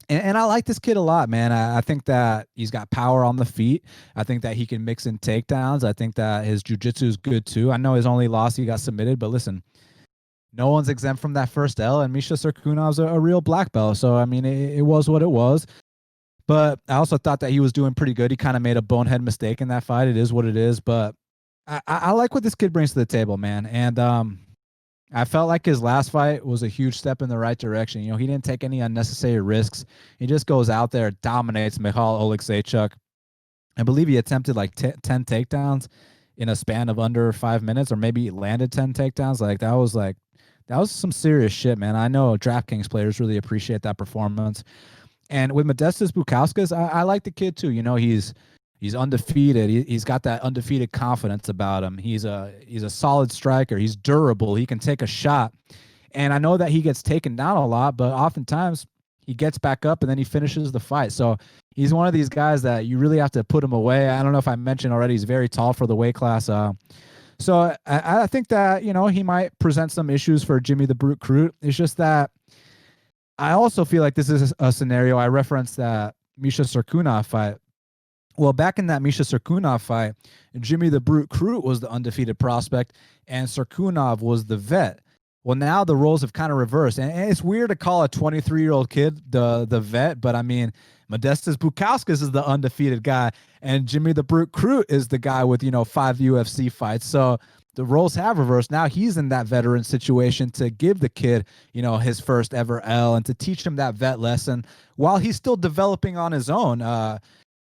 and I like this kid a lot, man. I think that he's got power on the feet. I think that he can mix in takedowns. I think that his jiu-jitsu is good too. I know his only loss, he got submitted, but listen, no one's exempt from that first L, and Misha Serkunov's a real black belt. So, I mean, it was what it was. But I also thought that he was doing pretty good. He kind of made a bonehead mistake in that fight. It is what it is. But I like what this kid brings to the table, man. And I felt like his last fight was a huge step in the right direction. You know, he didn't take any unnecessary risks. He just goes out there, dominates Michal Oleksiejczuk. I believe he attempted like 10 takedowns in a span of under 5 minutes, or maybe he landed 10 takedowns. That was some serious shit, man. I know DraftKings players really appreciate that performance. And with Modestas Bukauskas, I like the kid too. You know, he's undefeated. He's got that undefeated confidence about him. He's a solid striker. He's durable. He can take a shot. And I know that he gets taken down a lot, but oftentimes he gets back up and then he finishes the fight. So he's one of these guys that you really have to put him away. I don't know if I mentioned already, he's very tall for the weight class. So I think that, you know, he might present some issues for Jimmy the Brute Crute. It's just that I also feel like this is a scenario. I referenced that Misha Serkunov fight. Well, back in that Misha Serkunov fight, Jimmy the Brute Crute was the undefeated prospect, and Serkunov was the vet. Well, now the roles have kind of reversed, and it's weird to call a 23-year-old kid the vet, but I mean, Modestas Bukauskas is the undefeated guy, and Jimmy the Brute Crute is the guy with, you know, 5 UFC fights. So the roles have reversed. Now he's in that veteran situation to give the kid, you know, his first ever L and to teach him that vet lesson while he's still developing on his own.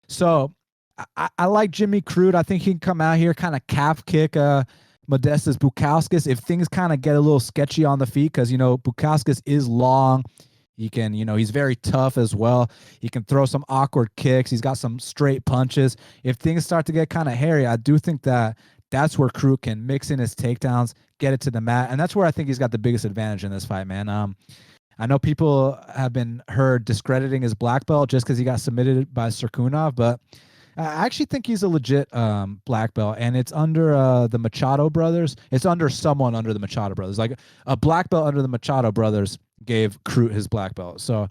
So I like Jimmy Crute. I think he can come out here, kind of calf kick Modestas Bukauskas if things kind of get a little sketchy on the feet, because, you know, Bukauskas is long. He can, you know, he's very tough as well. He can throw some awkward kicks. He's got some straight punches. If things start to get kind of hairy, I do think that that's where Crute can mix in his takedowns, get it to the mat, and that's where I think he's got the biggest advantage in this fight, man. I know people have been heard discrediting his black belt just because he got submitted by Serkunov, but I actually think he's a legit black belt, and it's under the Machado brothers. It's under someone under the Machado brothers. Like a black belt under the Machado brothers gave Crute his black belt. So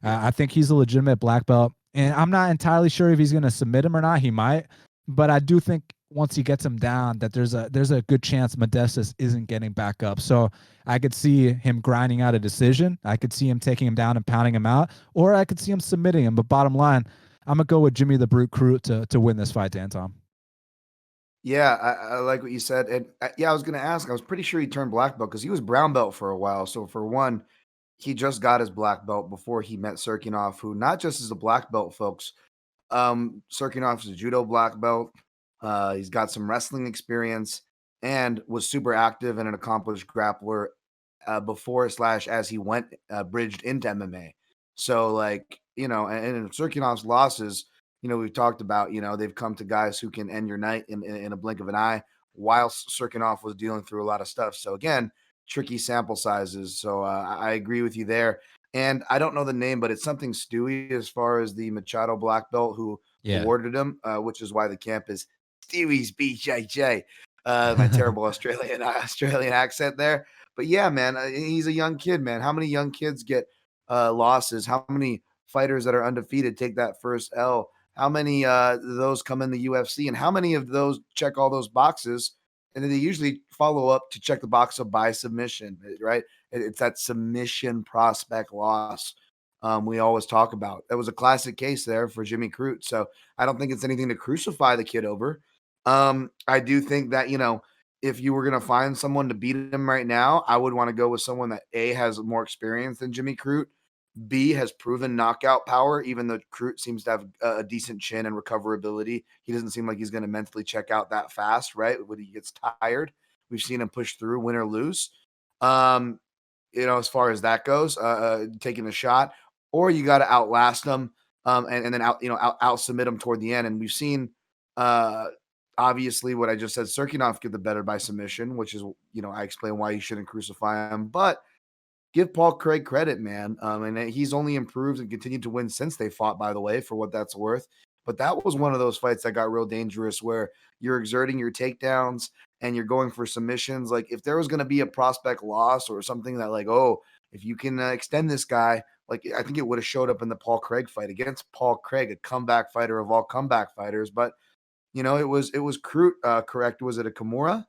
I think he's a legitimate black belt, and I'm not entirely sure if he's going to submit him or not. He might, but I do think once he gets him down, that there's a good chance Modestas isn't getting back up. So I could see him grinding out a decision. I could see him taking him down and pounding him out, or I could see him submitting him. But bottom line, I'm gonna go with Jimmy the Brute Crute to win this fight, Dan Tom. Yeah, I like what you said, and yeah, I was going to ask. I was pretty sure he turned black belt because he was brown belt for a while. So for one, he just got his black belt before he met Serkinov, who not just is a black belt, folks. Serkinov is a judo black belt. He's got some wrestling experience and was super active and an accomplished grappler before slash as he went bridged into MMA. So like, you know, and in Serkinov's losses, you know, we've talked about, you know, they've come to guys who can end your night in a blink of an eye, while Serkinov was dealing through a lot of stuff. So again, tricky sample sizes. So I agree with you there. And I don't know the name, but it's something Stewie as far as the Machado black belt who Yeah. awarded him, which is why the camp is Stewie's BJJ. My terrible Australian accent there. But yeah, man, he's a young kid, man. How many young kids get losses? How many fighters that are undefeated take that first L? How many those come in the UFC? And how many of those check all those boxes? And then they usually follow up to check the box of by submission, right? It's that submission prospect loss we always talk about. That was a classic case there for Jimmy Crute. So I don't think it's anything to crucify the kid over. I do think that, you know, if you were going to find someone to beat him right now, I would want to go with someone that A has more experience than Jimmy Crute, B, has proven knockout power, even though Crute seems to have a decent chin and recoverability. He doesn't seem like he's going to mentally check out that fast, right? When he gets tired, we've seen him push through, win or lose. Um, as far as that goes, taking a shot, or you got to outlast them, and then out submit them toward the end. And we've seen, uh, obviously, what I just said, Serkinov get the better by submission, which is, I explain why you shouldn't crucify him, but give Paul Craig credit, man. And he's only improved and continued to win since they fought, by the way, for what that's worth. But that was one of those fights that got real dangerous where you're exerting your takedowns and you're going for submissions. Like, if there was going to be a prospect loss or something that, like, oh, if you can extend this guy, like, I think it would have showed up in the Paul Craig fight against Paul Craig, a comeback fighter of all comeback fighters. But, it was Crute, correct. Was it a Kimura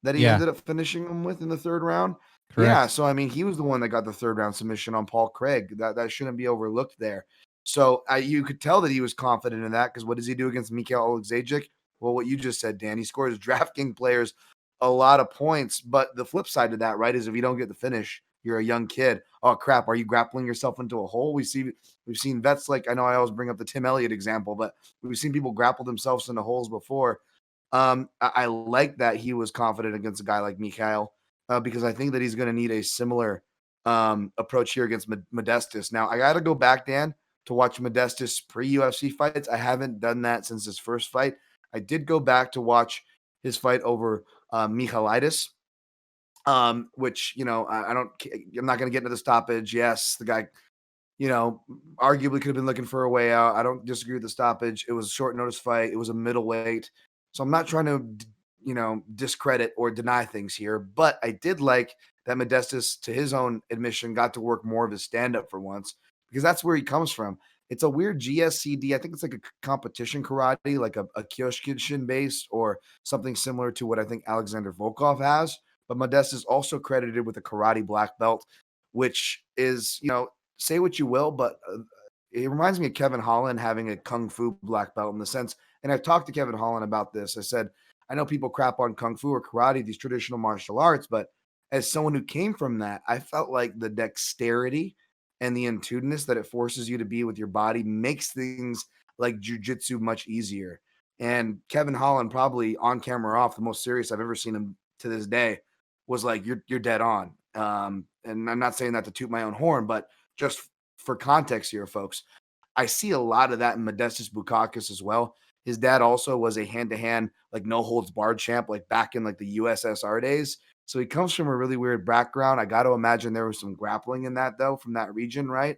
that he Yeah, ended up finishing him with in the third round? Yeah, correct. so I mean, he was the one that got the third round submission on Paul Craig. That shouldn't be overlooked there. So you could tell that he was confident in that because what does he do against Mikhail Oleksiejczuk? Well, what you just said, Dan, he scores DraftKings players a lot of points. But the flip side to that, right, is if you don't get the finish, you're a young kid. Oh crap, are you grappling yourself into a hole? We've seen vets like, I know I always bring up the Tim Elliott example, but we've seen people grapple themselves into holes before. I like that he was confident against a guy like Mikhail because I think that he's going to need a similar approach here against Modestus. Now, I got to go back, Dan, to watch Modestus pre-UFC fights. I haven't done that since his first fight. I did go back to watch his fight over Michailidis, which, I don't, I'm not going to get into the stoppage. Yes, the guy, you know, arguably could have been looking for a way out. I don't disagree with the stoppage. It was a short notice fight. It was a middleweight. So I'm not trying to, discredit or deny things here, but I did like that Modestus, to his own admission, got to work more of his stand up for once because that's where he comes from. It's a weird GSCD. I think it's like a competition karate, like a Kyokushin based or something similar to what I think Alexander Volkov has. But Modestus is also credited with a karate black belt, which is, say what you will, but it reminds me of Kevin Holland having a kung fu black belt in the sense. And I've talked to Kevin Holland about this. I said, I know people crap on kung fu or karate, these traditional martial arts, but as someone who came from that, I felt like the dexterity and the intuitiveness that it forces you to be with your body makes things like jujitsu much easier. And Kevin Holland, probably on camera or off, the most serious I've ever seen him to this day, was like, "You're dead on." And I'm not saying that to toot my own horn, but just for context here, folks, I see a lot of that in Modestus Bukauskas as well. His dad also was a hand-to-hand, like no holds barred champ, like back in like the USSR days. So he comes from a really weird background. I got to imagine there was some grappling in that though from that region, right?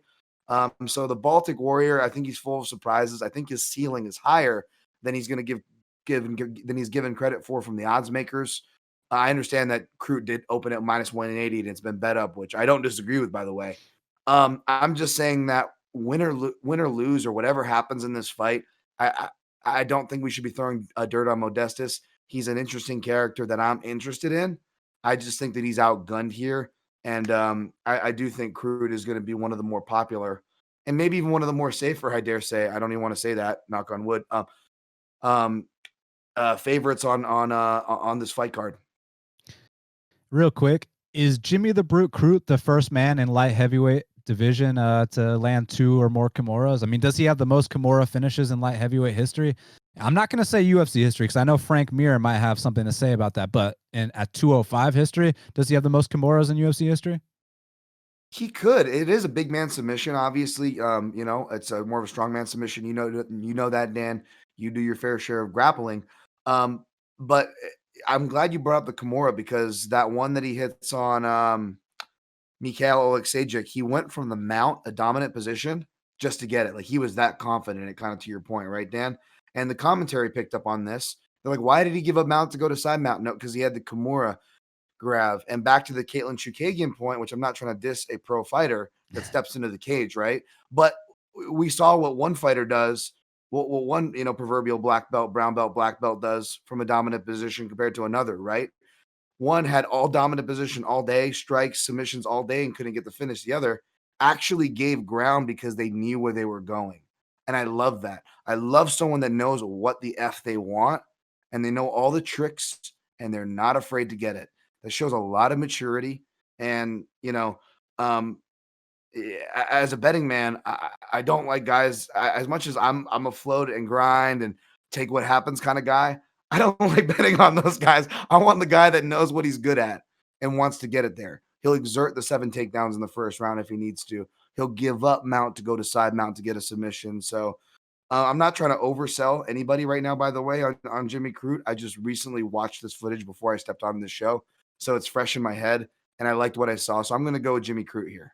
So the Baltic Warrior, I think he's full of surprises. I think his ceiling is higher than he's going to give than he's given credit for from the odds makers. I understand that Crute did open at minus 180 and it's been bet up, which I don't disagree with, by the way. I'm just saying that win or lose or whatever happens in this fight, I I don't think we should be throwing dirt on Modestus. He's an interesting character that I'm interested in. I just think that he's outgunned here, and I do think Crute is going to be one of the more popular, and maybe even one of the more safer. I dare say. I don't even want to say that. Knock on wood. Um, favorites on this fight card. Real quick, is Jimmy the Brute Crute the first man in light heavyweight division to land 2 or more Kimuras? I mean, does he have the most Kimura finishes in light heavyweight history? I'm not going to say UFC history because I know Frank Mir might have something to say about that, but at 205 history, does he have the most Kimuras in UFC history? He could. It is a big man submission, obviously. It's a more of a strong man submission. You know that, Dan. You do your fair share of grappling. But I'm glad you brought up the Kimura because that one that he hits on Mikhail Oleksiejczuk, he went from the mount, a dominant position, just to get it. Like he was that confident. It kind of to your point, right, Dan? And the commentary picked up on this. They're like, why did he give up mount to go to side mount? No, because he had the Kimura grab. And back to the Caitlin Chokagian point, which I'm not trying to diss a pro fighter that steps into the cage, right? But we saw what one fighter does, what one proverbial black belt, brown belt, black belt does from a dominant position compared to another, right? One had all dominant position all day, strikes, submissions all day, and couldn't get the finish. The other actually gave ground because they knew where they were going. And I love that. I love someone that knows what the F they want and they know all the tricks and they're not afraid to get it. That shows a lot of maturity. And, um, as a betting man, I don't like guys as much as I'm a float and grind and take what happens kind of guy. I don't like betting on those guys. I want the guy that knows what he's good at and wants to get it there. He'll exert the 7 takedowns in the first round if he needs to. He'll give up mount to go to side mount to get a submission. So I'm not trying to oversell anybody right now, by the way, on Jimmy Crute. I just recently watched this footage before I stepped on this show. So it's fresh in my head and I liked what I saw. So I'm going to go with Jimmy Crute here.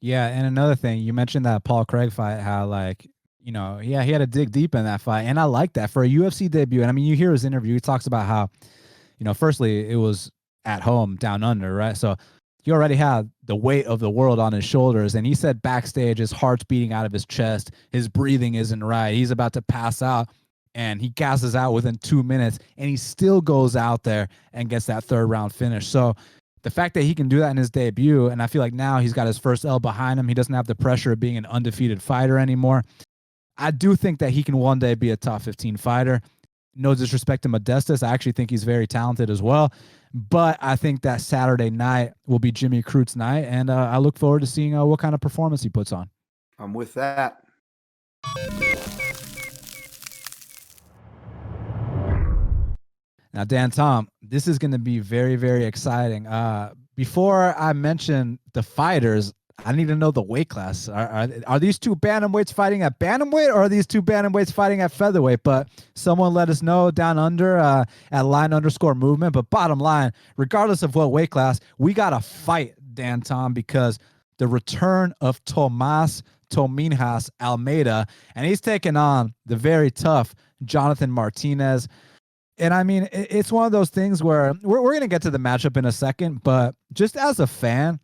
Yeah, and another thing, you mentioned that Paul Craig fight, how like, yeah, he had to dig deep in that fight, and I like that for a UFC debut. And I mean, you hear his interview, he talks about how, firstly, it was at home down under, right? So he already had the weight of the world on his shoulders, and he said backstage his heart's beating out of his chest, his breathing isn't right, he's about to pass out, and he gasses out within 2 minutes, and he still goes out there and gets that third round finish. So the fact that he can do that in his debut, and I feel like now he's got his first L behind him, he doesn't have the pressure of being an undefeated fighter anymore. I do think that he can one day be a top 15 fighter. No disrespect to Modestus, I actually think he's very talented as well. But I think that Saturday night will be Jimmy Crute's night, and I look forward to seeing what kind of performance he puts on. I'm with that. Now, Dan Tom, this is going to be very, very exciting. Before I mention the fighters, I need to know the weight class. Are these two bantamweights fighting at bantamweight, or are these two bantamweights fighting at featherweight? But someone let us know down under at line_movement. But bottom line, regardless of what weight class, we got to fight, Dan Tom, because the return of Tomas Tominhas Almeida, and he's taking on the very tough Jonathan Martinez. And I mean, it's one of those things where we're going to get to the matchup in a second, but just as a fan,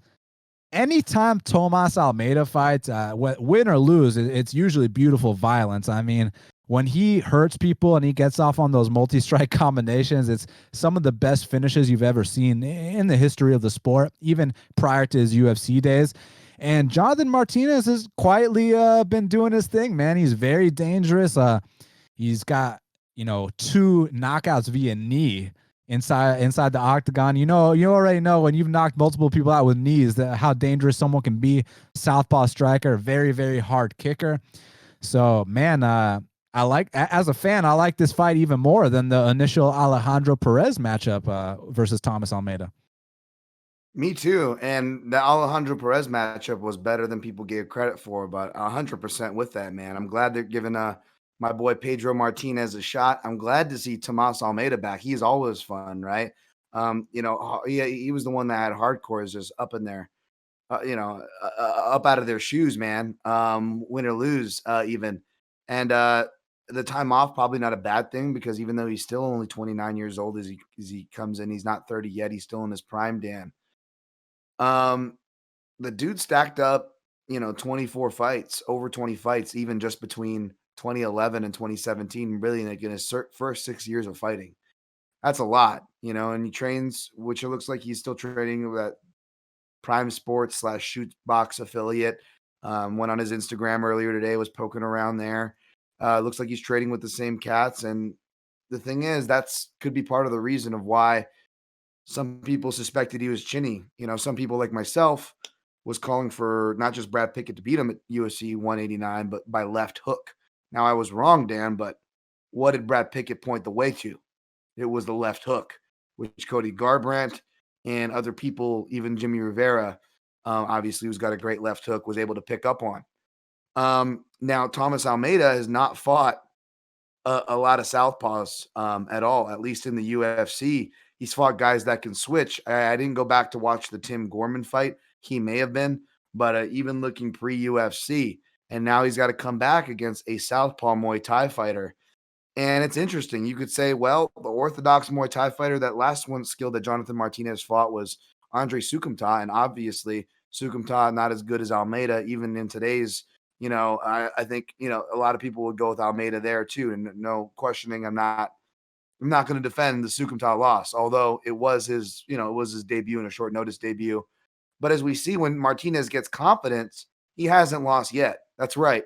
anytime Tomas Almeida fights, win or lose, it's usually beautiful violence. I mean, when he hurts people and he gets off on those multi-strike combinations, it's some of the best finishes you've ever seen in the history of the sport, even prior to his UFC days. And Jonathan Martinez has quietly been doing his thing, man. He's very dangerous. He's got 2 knockouts via knee inside the octagon. You already know when you've knocked multiple people out with knees how dangerous someone can be. Southpaw striker, very, very hard kicker. So, man, as a fan, I like this fight even more than the initial Alejandro Perez matchup versus Thomas Almeida. Me too. And the Alejandro Perez matchup was better than people gave credit for, but 100% with that, man. I'm glad they're giving my boy Pedro Martinez a shot. I'm glad to see Tomas Almeida back. He's always fun, right? He was the one that had hardcore is just up in there, up out of their shoes, man. Win or lose, even. And the time off probably not a bad thing, because even though he's still only 29 years old as he comes in, he's not 30 yet. He's still in his prime, Dan. The dude stacked up, 24 fights, over 20 fights, even just between 2011 and 2017, really like in his first 6 years of fighting. That's a lot, and he trains, which it looks like he's still training with that Prime Sports / Shoot Box affiliate. Went on his Instagram earlier today, was poking around there. Looks like he's trading with the same cats. And the thing is, that's could be part of the reason of why some people suspected he was chinny. Some people like myself was calling for not just Brad Pickett to beat him at UFC 189, but by left hook. Now, I was wrong, Dan, but what did Brad Pickett point the way to? It was the left hook, which Cody Garbrandt and other people, even Jimmy Rivera, obviously, who's got a great left hook, was able to pick up on. Now, Thomas Almeida has not fought a lot of southpaws at all, at least in the UFC. He's fought guys that can switch. I didn't go back to watch the Tim Gorman fight. He may have been, but even looking pre-UFC, and now he's got to come back against a southpaw Muay Thai fighter. And it's interesting. You could say, well, the orthodox Muay Thai fighter, that last one skill that Jonathan Martinez fought was Andre Sukumta. And obviously, Sukumta not as good as Almeida, even in today's, I think, a lot of people would go with Almeida there too. And no questioning, I'm not going to defend the Sukumta loss, although it was his debut and a short notice debut. But as we see, when Martinez gets confidence, he hasn't lost yet. That's right.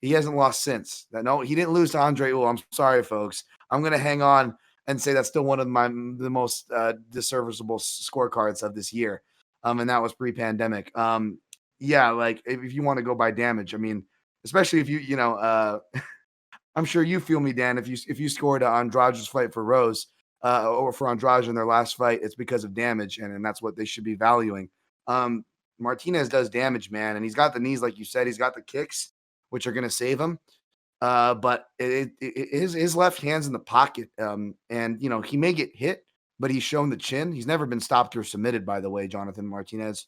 He hasn't lost since. No, he didn't lose to Andre. Oh, I'm sorry, folks. I'm going to hang on and say that's still one of the most disserviceable scorecards of this year. And that was pre-pandemic. Yeah, like if you want to go by damage, I mean, especially if you know, I'm sure you feel me, Dan. If you scored Andrade's fight for Rose, or for Andrade in their last fight, it's because of damage, and that's what they should be valuing. Um, Martinez does damage, man, and he's got the knees, like you said. He's got the kicks, which are going to save him. But his left hand's in the pocket, and you know he may get hit, but he's shown the chin. He's never been stopped or submitted, by the way, Jonathan Martinez.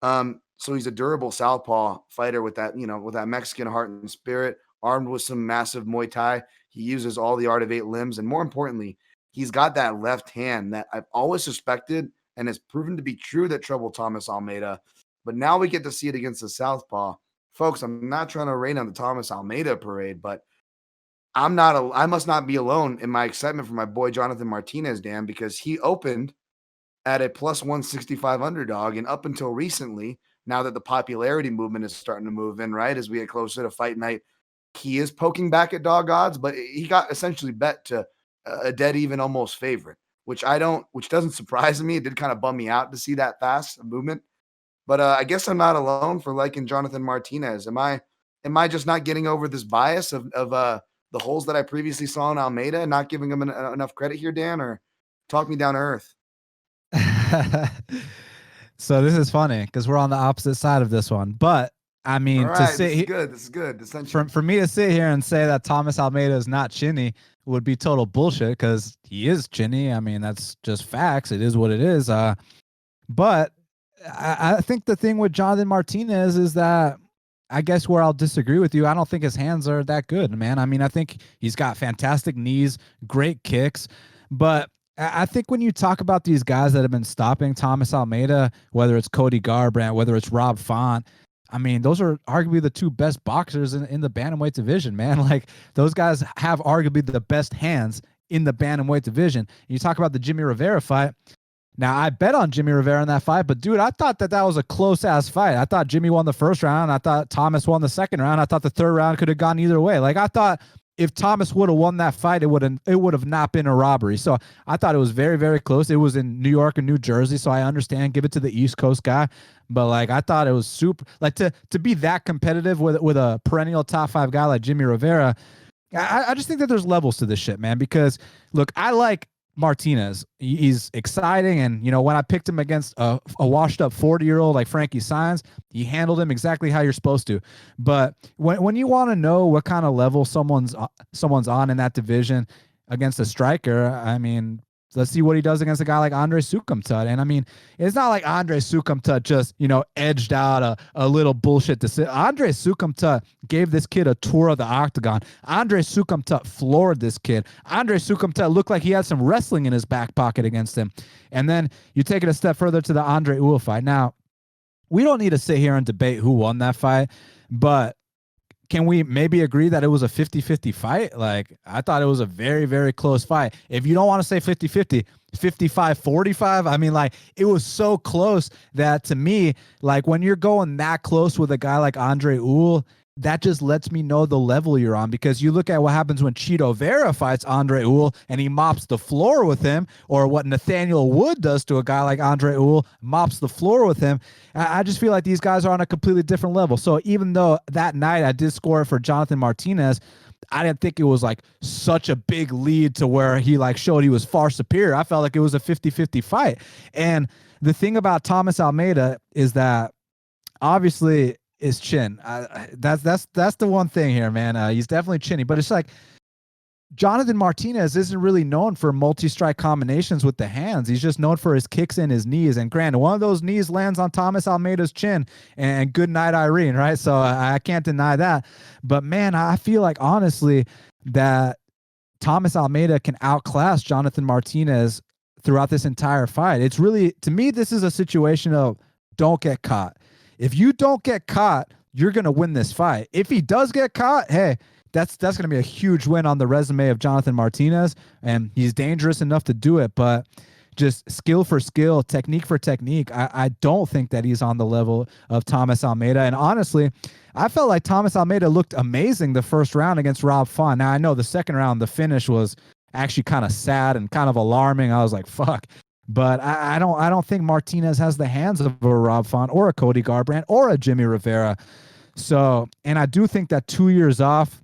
So he's a durable southpaw fighter with that, you know, with that Mexican heart and spirit, armed with some massive Muay Thai. He uses all the art of 8 limbs, and more importantly, he's got that left hand that I've always suspected and has proven to be true that troubled Thomas Almeida. But now we get to see it against the southpaw. Folks, I'm not trying to rain on the Thomas Almeida parade, but I must not be alone in my excitement for my boy Jonathan Martinez, Dan, because he opened at a plus 165 underdog. And up until recently, now that the popularity movement is starting to move in, right, as we get closer to fight night, he is poking back at dog odds, but he got essentially bet to a dead even almost favorite, which doesn't surprise me. It did kind of bum me out to see that fast movement. But I guess I'm not alone for liking Jonathan Martinez. Am I just not getting over this bias of the holes that I previously saw in Almeida and not giving him enough credit here, Dan? Or talk me down to earth? So this is funny because we're on the opposite side of this one. But I mean, all right, this is good. For me to sit here and say that Thomas Almeida is not chinny would be total bullshit because he is chinny. I mean, that's just facts. It is what it is. But I think the thing with Jonathan Martinez is that I guess where I'll disagree with you, I don't think his hands are that good, man. I mean, I think he's got fantastic knees, great kicks, but I think when you talk about these guys that have been stopping Thomas Almeida, whether it's Cody Garbrandt, whether it's Rob Font, I mean, those are arguably the two best boxers in the bantamweight division, man. Like, those guys have arguably the best hands in the bantamweight division. You talk about the Jimmy Rivera fight. Now, I bet on Jimmy Rivera in that fight, but dude, I thought that was a close-ass fight. I thought Jimmy won the first round. I thought Thomas won the second round. I thought the third round could have gone either way. Like, I thought if Thomas would have won that fight, it would have not been a robbery. So I thought it was very, very close. It was in New York and New Jersey, so I understand. Give it to the East Coast guy. But, like, I thought it was super. Like, to be that competitive with a perennial top 5 guy like Jimmy Rivera, I just think that there's levels to this shit, man. Because, look, I like Martinez. He's exciting, and you know, when I picked him against a washed up 40-year-old like Frankie Saenz, he handled him exactly how you're supposed to. But when you want to know what kind of level someone's on in that division against a striker, I mean, let's see what he does against a guy like Andre Sukumtut. And I mean, it's not like Andre Sukumtut just, you know, edged out a little bullshit decision. Andre Sukumtut gave this kid a tour of the octagon. Andre Sukumtut floored this kid. Andre Sukumtut looked like he had some wrestling in his back pocket against him. And then you take it a step further to the Andre Ewell fight. Now, we don't need to sit here and debate who won that fight, but can we maybe agree that it was a 50-50 fight? Like, I thought it was a very, very close fight. If you don't want to say 50-50, 55-45, I mean, like, it was so close that to me, like, when you're going that close with a guy like Andre Ewell, that just lets me know the level you're on, because you look at what happens when Chito Vera fights Andre Ewell and he mops the floor with him, or what Nathaniel Wood does to a guy like Andre Ewell, mops the floor with him. I just feel like these guys are on a completely different level. So even though that night I did score for Jonathan Martinez, I didn't think it was like such a big lead to where he like showed he was far superior. I felt like it was a 50-50 fight. And the thing about Thomas Almeida is that obviously is chin. That's the one thing here, man. He's definitely chinny, but it's like Jonathan Martinez isn't really known for multi-strike combinations with the hands. He's just known for his kicks and his knees. And granted, one of those knees lands on Thomas Almeida's chin, and good night, Irene, right? So I can't deny that. But man, I feel like honestly that Thomas Almeida can outclass Jonathan Martinez throughout this entire fight. It's really, to me, this is a situation of don't get caught. If you don't get caught, you're going to win this fight. If he does get caught, hey, that's going to be a huge win on the resume of Jonathan Martinez, and he's dangerous enough to do it. But just skill for skill, technique for technique, I don't think that he's on the level of Thomas Almeida. And honestly, I felt like Thomas Almeida looked amazing the first round against Rob Font. Now, I know the second round, the finish was actually kind of sad and kind of alarming. I was like, fuck. But I don't think Martinez has the hands of a Rob Font or a Cody Garbrandt or a Jimmy Rivera. So, and I do think that 2 years off,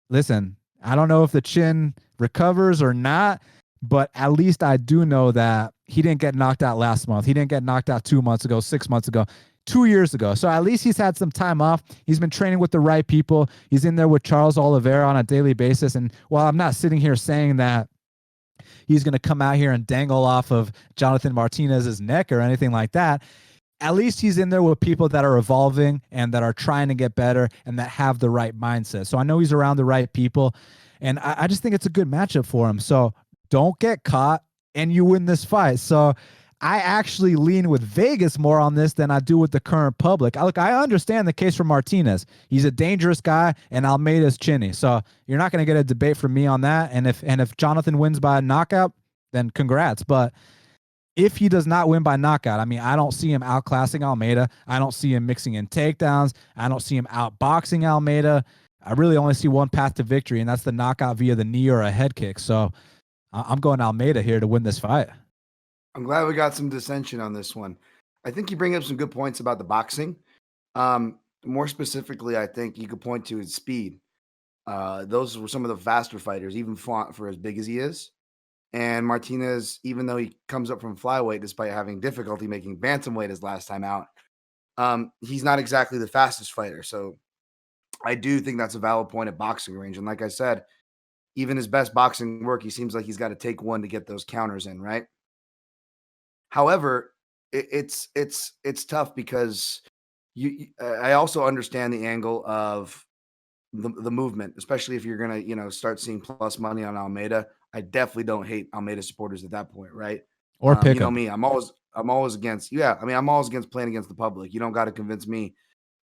listen, I don't know if the chin recovers or not, but at least I do know that he didn't get knocked out last month. He didn't get knocked out 2 months ago, 6 months ago, 2 years ago. So at least he's had some time off. He's been training with the right people. He's in there with Charles Oliveira on a daily basis. And while I'm not sitting here saying that he's going to come out here and dangle off of Jonathan Martinez's neck or anything like that, at least he's in there with people that are evolving and that are trying to get better and that have the right mindset. So I know he's around the right people, and I just think it's a good matchup for him. So don't get caught and you win this fight. So I actually lean with Vegas more on this than I do with the current public. I understand the case for Martinez. He's a dangerous guy, and Almeida's chinny. So you're not going to get a debate from me on that. And if Jonathan wins by a knockout, then congrats. But if he does not win by knockout, I mean, I don't see him outclassing Almeida. I don't see him mixing in takedowns. I don't see him outboxing Almeida. I really only see one path to victory, and that's the knockout via the knee or a head kick. So I'm going Almeida here to win this fight. I'm glad we got some dissension on this one. I think you bring up some good points about the boxing. More specifically, I think you could point to his speed. Those were some of the faster fighters, even Font for as big as he is. And Martinez, even though he comes up from flyweight, despite having difficulty making bantamweight his last time out, he's not exactly the fastest fighter. So I do think that's a valid point at boxing range. And like I said, even his best boxing work, he seems like he's got to take one to get those counters in, right? However, it's tough because I also understand the angle of the movement, especially if you're gonna start seeing plus money on Almeida. I definitely don't hate Almeida supporters at that point, right? Or pick You know him. me, I'm always against. Yeah, I mean, I'm always against playing against the public. You don't got to convince me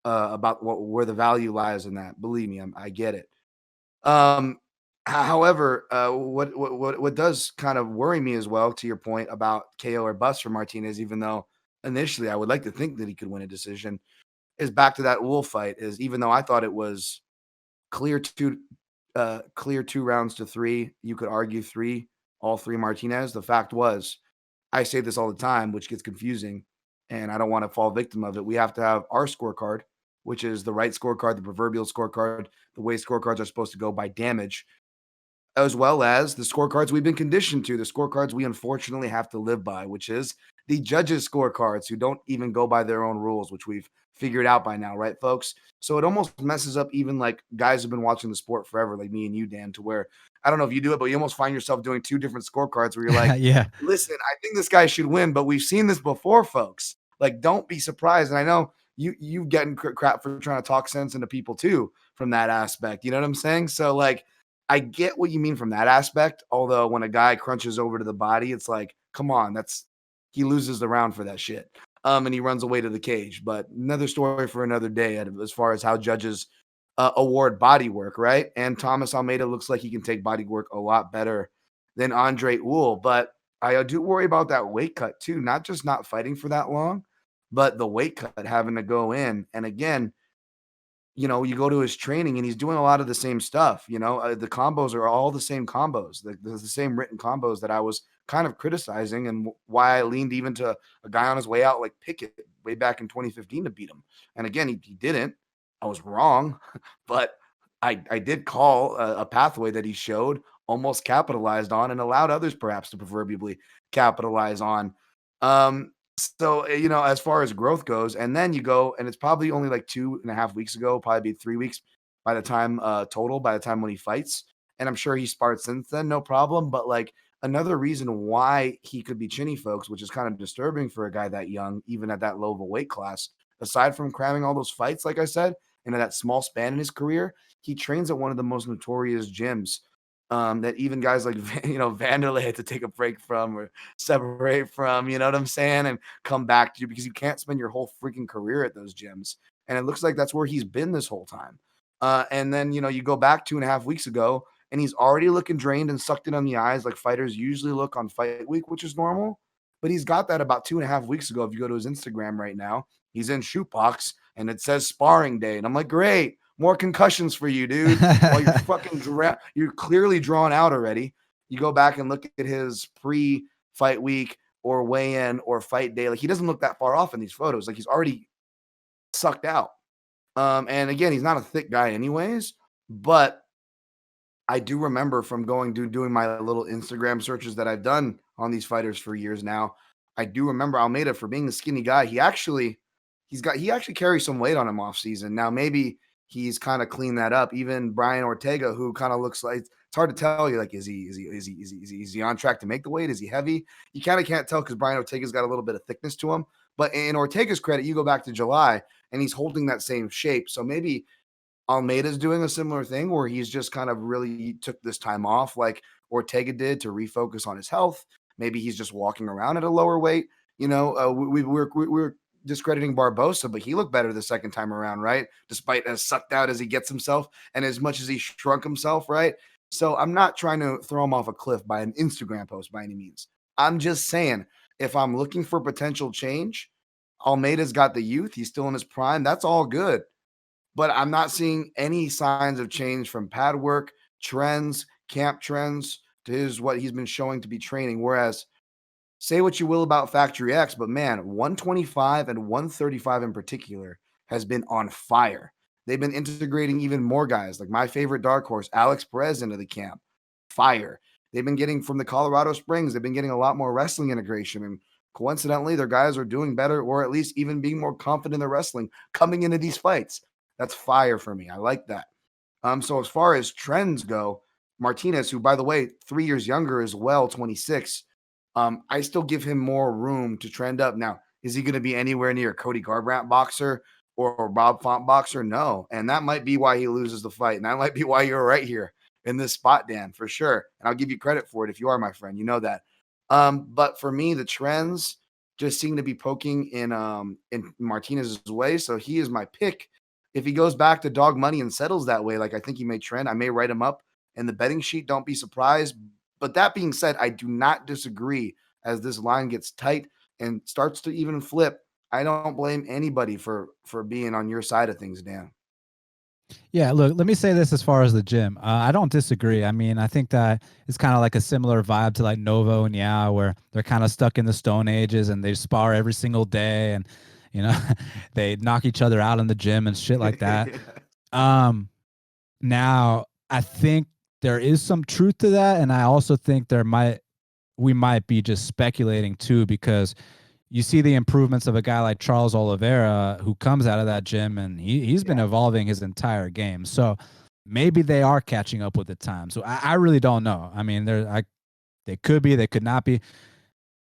about where the value lies in that. Believe me, I get it. Um, However, what does kind of worry me as well, to your point about KO or bust for Martinez, even though initially I would like to think that he could win a decision, is back to that Wolf fight. Is even though I thought it was clear clear 2 rounds to 3, you could argue 3, all 3 Martinez. The fact was, I say this all the time, which gets confusing, and I don't want to fall victim of it. We have to have our scorecard, which is the right scorecard, the proverbial scorecard, the way scorecards are supposed to go by damage, as well as the scorecards we've been conditioned to, the scorecards we unfortunately have to live by, which is the judges' scorecards who don't even go by their own rules, which we've figured out by now, right, folks? So it almost messes up even like guys who've been watching the sport forever, like me and you, Dan, to where I don't know if you do it, but you almost find yourself doing 2 different scorecards where you're like, Yeah. listen, I think this guy should win, but we've seen this before, folks. Like, don't be surprised. And I know you getting crap for trying to talk sense into people too from that aspect. You know what I'm saying? So like I get what you mean from that aspect. Although when a guy crunches over to the body, it's like, come on, he loses the round for that shit. And he runs away to the cage. But another story for another day as far as how judges award body work, right? And Thomas Almeida looks like he can take body work a lot better than Andrade will. But I do worry about that weight cut too, not just not fighting for that long, but the weight cut having to go in. And again, you go to his training and he's doing a lot of the same stuff. The combos are all the same combos, the same written combos that I was kind of criticizing, and why I leaned even to a guy on his way out like Pickett way back in 2015 to beat him. And again, he didn't. I was wrong, but I did call a pathway that he showed, almost capitalized on, and allowed others perhaps to proverbially capitalize on. So, as far as growth goes, and then you go, and it's probably only like 2.5 weeks ago, probably be 3 weeks by the time total, by the time when he fights. And I'm sure he sparred since then, no problem. But like another reason why he could be chinny, folks, which is kind of disturbing for a guy that young, even at that low of a weight class, aside from cramming all those fights, like I said, into that small span in his career, he trains at one of the most notorious gyms that even guys like Vanderlei had to take a break from or separate from, you know what I'm saying, and come back to, because you can't spend your whole freaking career at those gyms. And it looks like that's where he's been this whole time. And then you go back 2.5 weeks ago, and he's already looking drained and sucked in on the eyes like fighters usually look on fight week, which is normal. But he's got that about 2.5 weeks ago. If you go to his Instagram right now, he's in shoot box and it says sparring day, and I'm like, great. More concussions for you, dude. While you're fucking you're clearly drawn out already. You go back and look at his fight week or weigh in or fight day. Like he doesn't look that far off in these photos. Like he's already sucked out. And again, he's not a thick guy anyways, but I do remember from doing my little Instagram searches that I've done on these fighters for years now. I do remember Almeida for being a skinny guy. He actually carries some weight on him off season. Now maybe he's kind of cleaned that up. Even Brian Ortega, who kind of looks like it's hard to tell. You like, is he on track to make the weight? Is he heavy? You kind of can't tell because Brian Ortega's got a little bit of thickness to him. But in Ortega's credit, you go back to July and he's holding that same shape. So maybe Almeida's doing a similar thing where he's just kind of really took this time off like Ortega did to refocus on his health. Maybe he's just walking around at a lower weight. We're discrediting Barbosa, but he looked better the second time around, right? Despite as sucked out as he gets himself and as much as he shrunk himself, right? So I'm not trying to throw him off a cliff by an Instagram post by any means. I'm just saying if I'm looking for potential change, Almeida's got the youth. He's still in his prime. That's all good. But I'm not seeing any signs of change from pad work, trends, camp trends to what he's been showing to be training. Whereas, say what you will about Factory X, but man, 125 and 135 in particular has been on fire. They've been integrating even more guys, like my favorite dark horse, Alex Perez, into the camp. Fire. They've been getting from the Colorado Springs, they've been getting a lot more wrestling integration. And coincidentally, their guys are doing better, or at least even being more confident in their wrestling coming into these fights. That's fire for me. I like that. So as far as trends go, Martinez, who by the way, 3 years younger as well, 26. I still give him more room to trend up. Now, is he going to be anywhere near a Cody Garbrandt boxer or Rob Font boxer? No. And that might be why he loses the fight. And that might be why you're right here in this spot, Dan, for sure. And I'll give you credit for it if you are my friend. You know that. But for me, the trends just seem to be poking in Martinez's way. So he is my pick. If he goes back to dog money and settles that way, like I think he may trend, I may write him up in the betting sheet. Don't be surprised. But that being said, I do not disagree as this line gets tight and starts to even flip. I don't blame anybody for being on your side of things, Dan. Yeah, look, let me say this as far as the gym. I don't disagree. I mean, I think that it's kind of like a similar vibe to like Novo and Yeah, where they're kind of stuck in the Stone Ages and they spar every single day and, you know, they knock each other out in the gym and shit like that. Yeah. Now, I think there is some truth to that. And I also think we might be just speculating too, because you see the improvements of a guy like Charles Oliveira who comes out of that gym and he's been evolving his entire game. So maybe they are catching up with the time. So I really don't know. I mean, they could be, they could not be.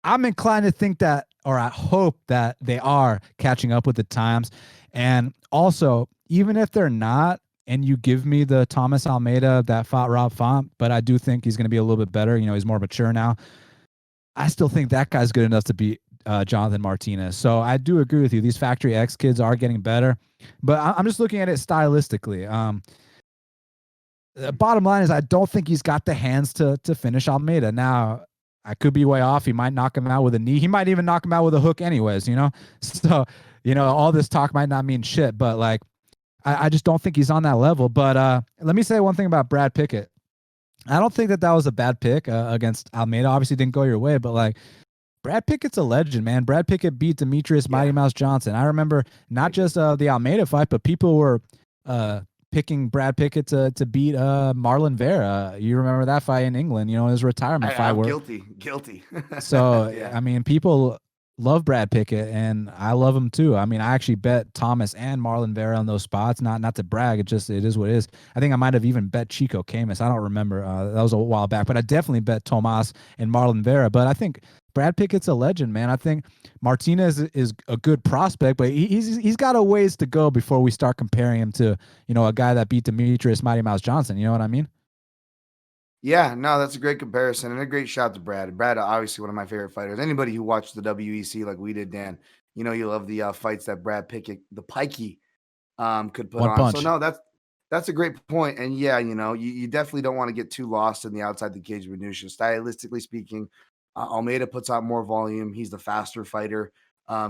I'm inclined to think that, or I hope that they are catching up with the times. And also, even if they're not, and you give me the Thomas Almeida that fought Rob Font, but I do think he's going to be a little bit better. You know, he's more mature now. I still think that guy's good enough to beat Jonathan Martinez. So I do agree with you. These Factory X kids are getting better, but I'm just looking at it stylistically. The bottom line is I don't think he's got the hands to finish Almeida. Now, I could be way off. He might knock him out with a knee. He might even knock him out with a hook anyways, you know? So, you know, all this talk might not mean shit, but like, I just don't think he's on that level. But let me say one thing about Brad Pickett. I don't think that was a bad pick against Almeida. Obviously didn't go your way, but like, Brad Pickett's a legend, man. Brad Pickett beat Demetrius Mighty Mouse Johnson. I remember not just the Almeida fight, but people were picking Brad Pickett to beat Marlon Vera. You remember that fight in England, you know, his retirement fight. I'm guilty. So, I mean, people love Brad Pickett, and I love him too. I mean, I actually bet Thomas and Marlon Vera on those spots. Not to brag, it is what it is. I think I might have even bet Chico Camus. I don't remember. That was a while back, but I definitely bet Tomas and Marlon Vera. But I think Brad Pickett's a legend, man. I think Martinez is a good prospect, but he's got a ways to go before we start comparing him to, you know, a guy that beat Demetrius Mighty Mouse Johnson. You know what I mean? Yeah, no, that's a great comparison and a great shout to Brad. Brad, obviously one of my favorite fighters. Anybody who watched the WEC like we did, Dan, you know you love the fights that Brad Pickett, the Pikey, could put One on. So punch. no, that's a great point. And yeah, you know, you definitely don't want to get too lost in the outside the cage minutia. Stylistically speaking, Almeida puts out more volume. He's the faster fighter.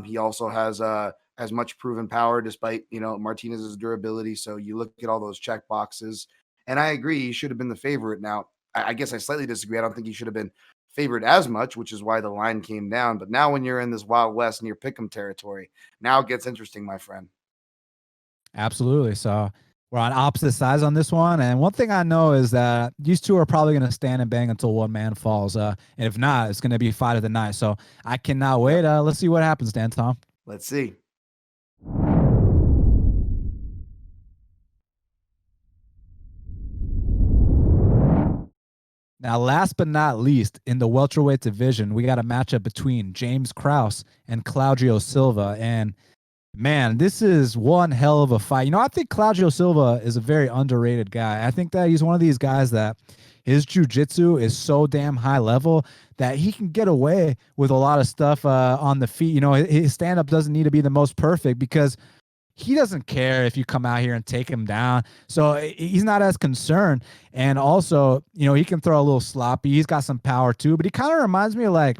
He also has as much proven power, despite Martinez's durability. So you look at all those check boxes, and I agree he should have been the favorite. Now, I guess I slightly disagree. I don't think he should have been favored as much, which is why the line came down. But now when you're in this Wild West and you're pick'em territory, now it gets interesting, my friend. Absolutely. So we're on opposite sides on this one. And one thing I know is that these two are probably going to stand and bang until one man falls. And if not, it's going to be fight of the night. So I cannot wait. Yep. Let's see what happens, Dan Tom. Let's see. Now, last but not least, in the welterweight division, we got a matchup between James Krause and Claudio Silva. And man, this is one hell of a fight. I think Claudio Silva is a very underrated guy. I think that he's one of these guys that his jiu-jitsu is so damn high level that he can get away with a lot of stuff on the feet. His stand-up doesn't need to be the most perfect because he doesn't care if you come out here and take him down. So he's not as concerned. And also, he can throw a little sloppy. He's got some power too, but he kind of reminds me of like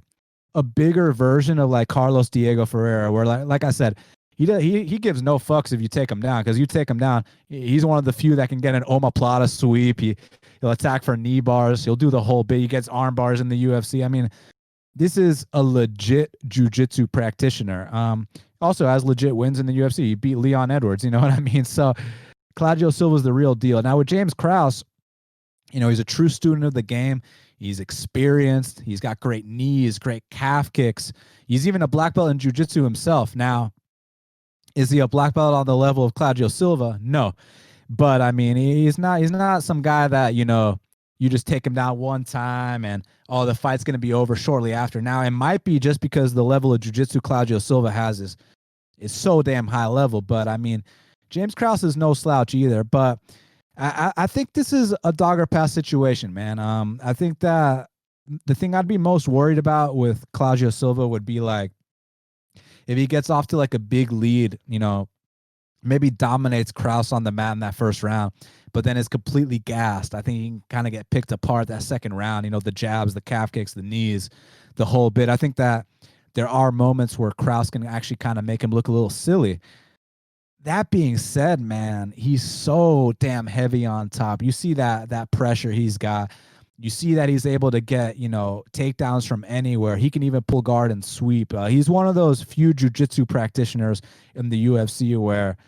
a bigger version of like Carlos Diego Ferreira, where like I said, he gives no fucks if you take him down, because you take him down, he's one of the few that can get an omoplata sweep. He'll attack for knee bars. He'll do the whole bit. He gets arm bars in the UFC. I mean, this is a legit jiu-jitsu practitioner. Also has legit wins in the UFC. He beat Leon Edwards, you know what I mean? So Claudio Silva's the real deal. Now with James Krause, he's a true student of the game. He's experienced. He's got great knees, great calf kicks. He's even a black belt in jiu-jitsu himself. Now, is he a black belt on the level of Claudio Silva? No. But I mean, he's not some guy that, you just take him down one time and the fight's going to be over shortly after. Now, it might be just because the level of jiu-jitsu Claudio Silva has is so damn high level. But I mean, James Krause is no slouch either. But I think this is a dog or pass situation, man. I think that the thing I'd be most worried about with Claudio Silva would be like, if he gets off to like a big lead, maybe dominates Krause on the mat in that first round, but then is completely gassed. I think he can kind of get picked apart that second round, the jabs, the calf kicks, the knees, the whole bit. I think that there are moments where Krause can actually kind of make him look a little silly. That being said, man, he's so damn heavy on top. You see that pressure he's got. You see that he's able to get, takedowns from anywhere. He can even pull guard and sweep. He's one of those few jiu-jitsu practitioners in the UFC where,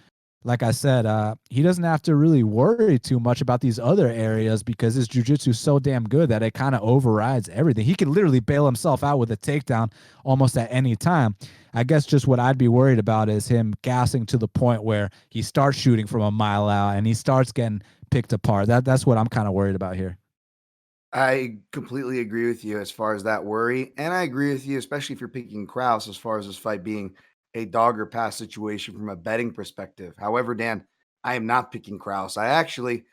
like I said, he doesn't have to really worry too much about these other areas because his jiu-jitsu is so damn good that it kind of overrides everything. He can literally bail himself out with a takedown almost at any time. I guess just what I'd be worried about is him gassing to the point where he starts shooting from a mile out and he starts getting picked apart. That's what I'm kind of worried about here. I completely agree with you as far as that worry. And I agree with you, especially if you're picking Krause, as far as this fight being a dog or pass situation from a betting perspective. However, Dan, I am not picking Krause. I'm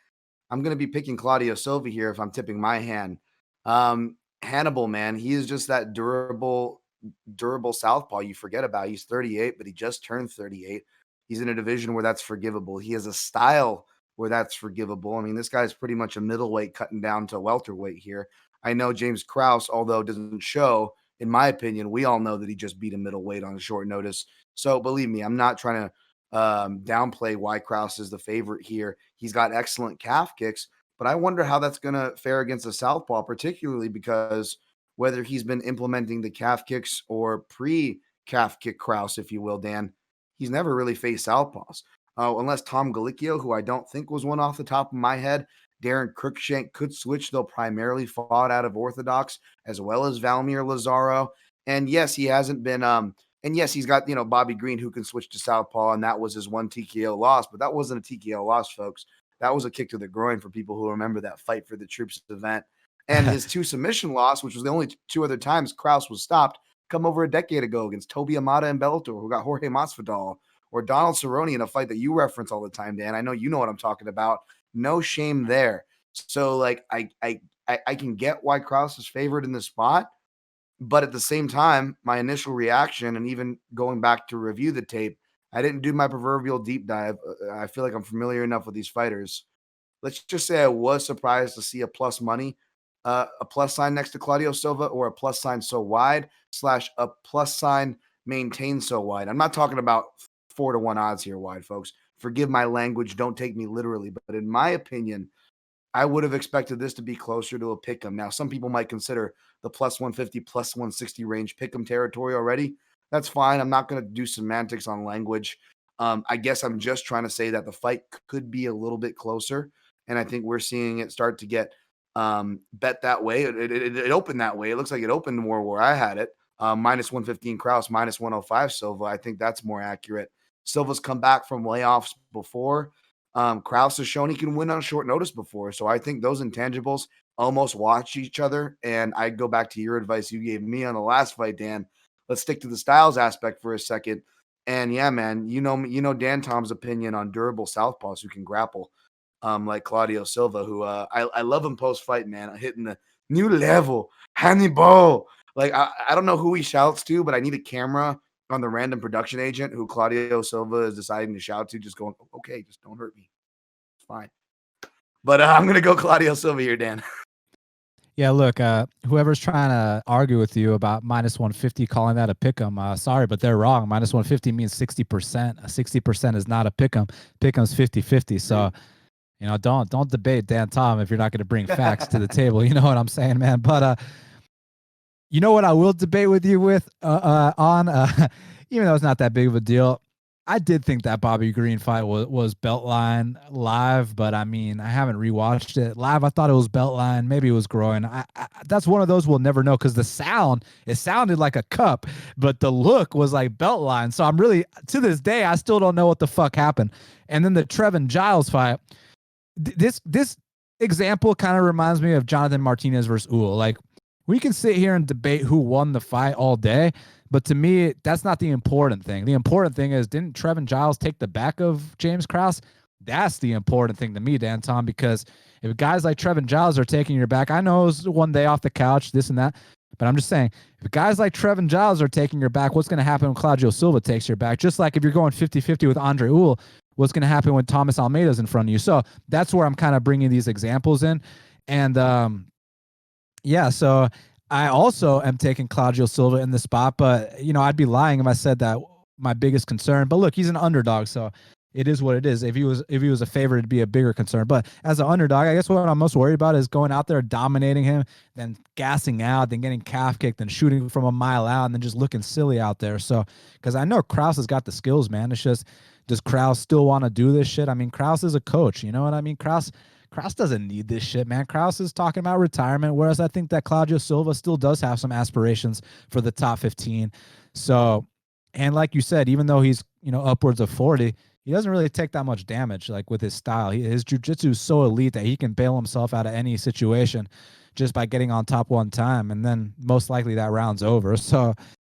going to be picking Claudio Silva here if I'm tipping my hand. Hannibal, man, he is just that durable southpaw you forget about. He's 38, but he just turned 38. He's in a division where that's forgivable. He has a style where that's forgivable. I mean, this guy's pretty much a middleweight cutting down to welterweight here. I know James Krause, although it doesn't show, in my opinion, we all know that he just beat a middleweight on short notice. So believe me, I'm not trying to downplay why Krause is the favorite here. He's got excellent calf kicks, but I wonder how that's going to fare against a southpaw, particularly because whether he's been implementing the calf kicks or pre-calf kick Krause, if you will, Dan, he's never really faced southpaws. Unless Tom Galicchio, who I don't think was one off the top of my head. Darren Cruikshank could switch, though primarily fought out of Orthodox, as well as Valmir Lazaro. And yes, he hasn't been and yes, he's got, Bobby Green who can switch to southpaw, and that was his one TKO loss, but that wasn't a TKO loss, folks. That was a kick to the groin for people who remember that Fight for the Troops event. And his 2 submission loss, which was the only 2 other times Krause was stopped, come over a decade ago against Toby Amata and Bellator, who got Jorge Masvidal, or Donald Cerrone in a fight that you reference all the time, Dan. I know you know what I'm talking about. No shame there. So, like, I can get why Krause is favored in this spot, but at the same time, my initial reaction, and even going back to review the tape, I didn't do my proverbial deep dive. I feel like I'm familiar enough with these fighters. Let's just say I was surprised to see a plus money, a plus sign next to Claudio Silva, or a plus sign so wide / a plus sign maintained so wide. I'm not talking about 4-1 odds here wide, folks. Forgive my language. Don't take me literally. But in my opinion, I would have expected this to be closer to a pick'em. Now, some people might consider the plus 150, plus 160 range pick'em territory already. That's fine. I'm not going to do semantics on language. I guess I'm just trying to say that the fight could be a little bit closer. And I think we're seeing it start to get bet that way. It opened that way. It looks like it opened more where I had it. Minus 115 Krause, minus 105 Silva. I think that's more accurate. Silva's come back from layoffs before. Krause has shown he can win on short notice before. So I think those intangibles almost watch each other. And I go back to your advice you gave me on the last fight, Dan. Let's stick to the styles aspect for a second. And yeah, man, you know Dan Tom's opinion on durable southpaws who can grapple, like Claudio Silva, who I love him post fight, man, hitting the new level, Hannibal. Like I don't know who he shouts to, but I need a camera on the random production agent who Claudio Silva is deciding to shout to, just going, okay, just don't hurt me. It's fine. But I'm going to go Claudio Silva here, Dan. Yeah, look, whoever's trying to argue with you about minus 150, calling that a pick'em, sorry, but they're wrong. Minus 150 means 60%. 60% is not a pick'em. Pick'em's 50-50. So, don't debate Dan Tom if you're not going to bring facts to the table. You know what I'm saying, man? But you know what I will debate with you with on, even though it's not that big of a deal. I did think that Bobby Green fight was Beltline live, but I mean, I haven't rewatched it live. I thought it was Beltline. Maybe it was groin. That's one of those we'll never know because it sounded like a cup, but the look was like Beltline. So I'm really, to this day, I still don't know what the fuck happened. And then the Trevin Giles fight, this example kind of reminds me of Jonathan Martinez versus Uhl. Like, we can sit here and debate who won the fight all day, but to me, that's not the important thing. The important thing is, didn't Trevin Giles take the back of James Krause? That's the important thing to me, Dan Tom, because if guys like Trevin Giles are taking your back, I know it was one day off the couch, this and that, but I'm just saying, if guys like Trevin Giles are taking your back, what's going to happen when Claudio Silva takes your back? Just like if you're going 50-50 with Andre Uhl, what's going to happen when Thomas Almeida's in front of you? So that's where I'm kind of bringing these examples in. And yeah, so I also am taking Claudio Silva in the spot, but I'd be lying if I said that my biggest concern. But look, he's an underdog, so it is what it is. If he was a favorite, it'd be a bigger concern. But as an underdog, I guess what I'm most worried about is going out there, dominating him, then gassing out, then getting calf kicked, then shooting from a mile out, and then just looking silly out there. So, because I know Krause has got the skills, man. It's just, does Krause still want to do this shit? I mean, Krause is a coach. You know what I mean? Krause doesn't need this shit, man. Krause is talking about retirement, whereas I think that Claudio Silva still does have some aspirations for the top 15. So, and like you said, even though he's, upwards of 40, he doesn't really take that much damage, like with his style. His jiu-jitsu is so elite that he can bail himself out of any situation just by getting on top one time, and then most likely that round's over. So,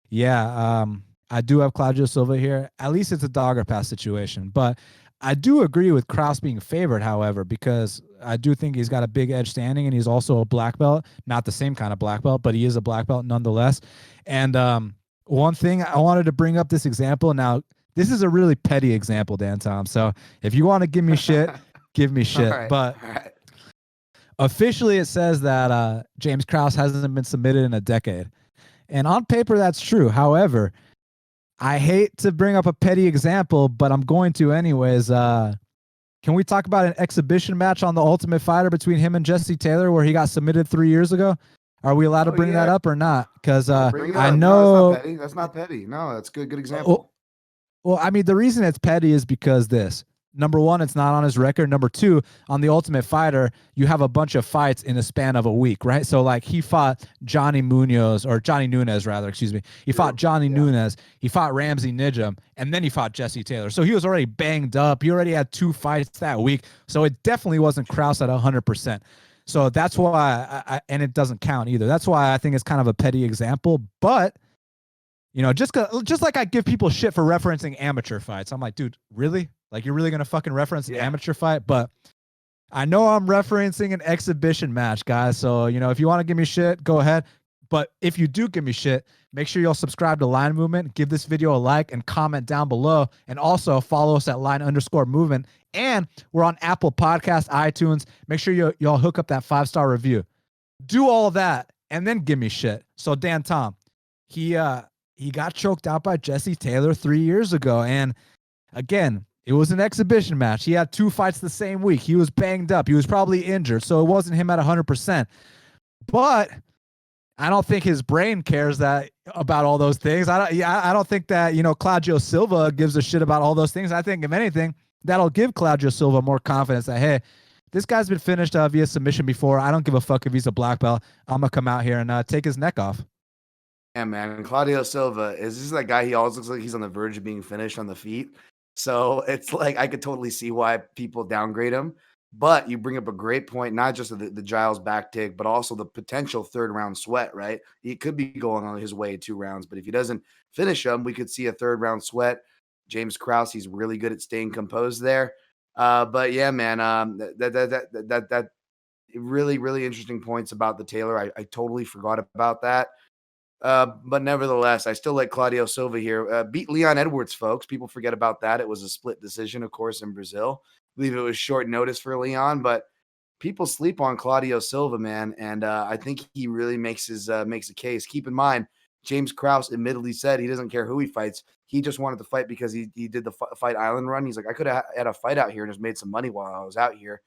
yeah, I do have Claudio Silva here. At least it's a dog or pass situation, but I do agree with Krause being favored, however, because I do think he's got a big edge standing, and he's also a black belt, not the same kind of black belt, but he is a black belt nonetheless. And one thing I wanted to bring up this example. Now, this is a really petty example, Dan Tom. So if you want to give me shit, give me shit. All right, but all right. Officially, it says that James Krause hasn't been submitted in a decade. And on paper, that's true. However, I hate to bring up a petty example, but I'm going to anyways. Can we talk about an exhibition match on The Ultimate Fighter between him and Jesse Taylor where he got submitted 3 years ago? Are we allowed to bring that up or not? Because I know that's not petty. No, that's good example. Well, I mean, the reason it's petty is because this. Number one, it's not on his record. Number two, on The Ultimate Fighter, you have a bunch of fights in the span of a week, right? So, like, he fought Johnny Nunez, excuse me. He fought Johnny Nunez. He fought Ramsey Nijam, and then he fought Jesse Taylor. So he was already banged up. He already had 2 fights that week. So it definitely wasn't Krause at 100%. So that's why, and it doesn't count either. That's why I think it's kind of a petty example. But, just like I give people shit for referencing amateur fights. I'm like, dude, really? Like, you're really going to fucking reference an amateur fight? But I know I'm referencing an exhibition match, guys. So, if you want to give me shit, go ahead. But if you do give me shit, make sure you'll subscribe to Line Movement, give this video a like, and comment down below. And also follow us at Line_Movement. And we're on Apple Podcasts, iTunes. Make sure y'all hook up that 5-star review. Do all of that, and then give me shit. So, Dan Tom, he got choked out by Jesse Taylor 3 years ago. And again, It was an exhibition match. He had 2 fights the same week. He was banged up. He was probably injured, so it wasn't him at 100%. But I don't think his brain cares that about all those things. I don't think that, Claudio Silva gives a shit about all those things. I think if anything, that'll give Claudio Silva more confidence that, hey, this guy's been finished via submission before. I don't give a fuck if he's a black belt. I'm gonna come out here and take his neck off. Yeah, man. Claudio Silva is just that guy. He always looks like he's on the verge of being finished on the feet. So it's like I could totally see why people downgrade him. But you bring up a great point, not just the Giles back take, but also the potential third round sweat, right? He could be going on his way 2 rounds, but if he doesn't finish him, we could see a third round sweat. James Krause, he's really good at staying composed there. But yeah, man, that really, really interesting points about the Taylor. I totally forgot about that. But nevertheless, I still like Claudio Silva here. Beat Leon Edwards, folks. People forget about that. It was a split decision, of course, in Brazil. I believe it was short notice for Leon, but people sleep on Claudio Silva, man. And I think he really makes a case. Keep in mind, James Krause admittedly said he doesn't care who he fights. He just wanted to fight because he did the Fight Island run. He's like, I could have had a fight out here and just made some money while I was out here.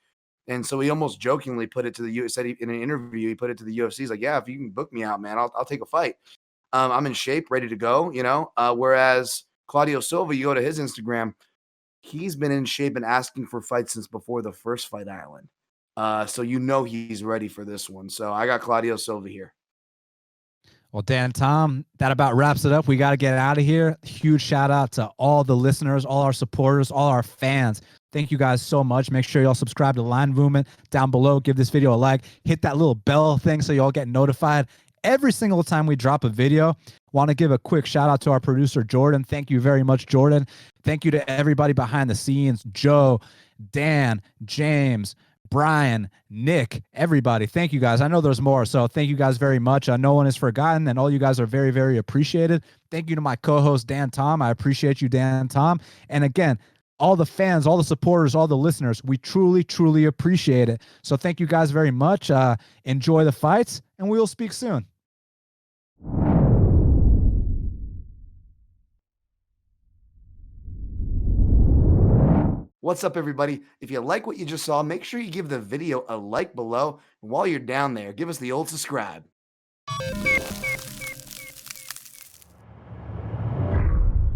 And so he almost jokingly put it to the U. Said in an interview, he put it to the UFC. He's like, "Yeah, if you can book me out, man, I'll take a fight. I'm in shape, ready to go." Whereas Claudio Silva, you go to his Instagram, he's been in shape and asking for fights since before the first Fight Island. So he's ready for this one. So I got Claudio Silva here. Well, Dan, Tom, that about wraps it up. We got to get out of here. Huge shout out to all the listeners, all our supporters, all our fans. Thank you guys so much. Make sure y'all subscribe to Line Movement down below. Give this video a like. Hit that little bell thing so y'all get notified every single time we drop a video. Want to give a quick shout out to our producer, Jordan. Thank you very much, Jordan. Thank you to everybody behind the scenes, Joe, Dan, James, Brian, Nick, everybody. Thank you guys. I know there's more, so thank you guys very much. No one is forgotten, and all you guys are very, very appreciated. Thank you to my co-host, Dan Tom. I appreciate you, Dan Tom. And again, all the fans, all the supporters, all the listeners, we truly, truly appreciate it. So thank you guys very much. Enjoy the fights, and we will speak soon. What's up, everybody? If you like what you just saw, make sure you give the video a like below. And while you're down there, give us the old subscribe.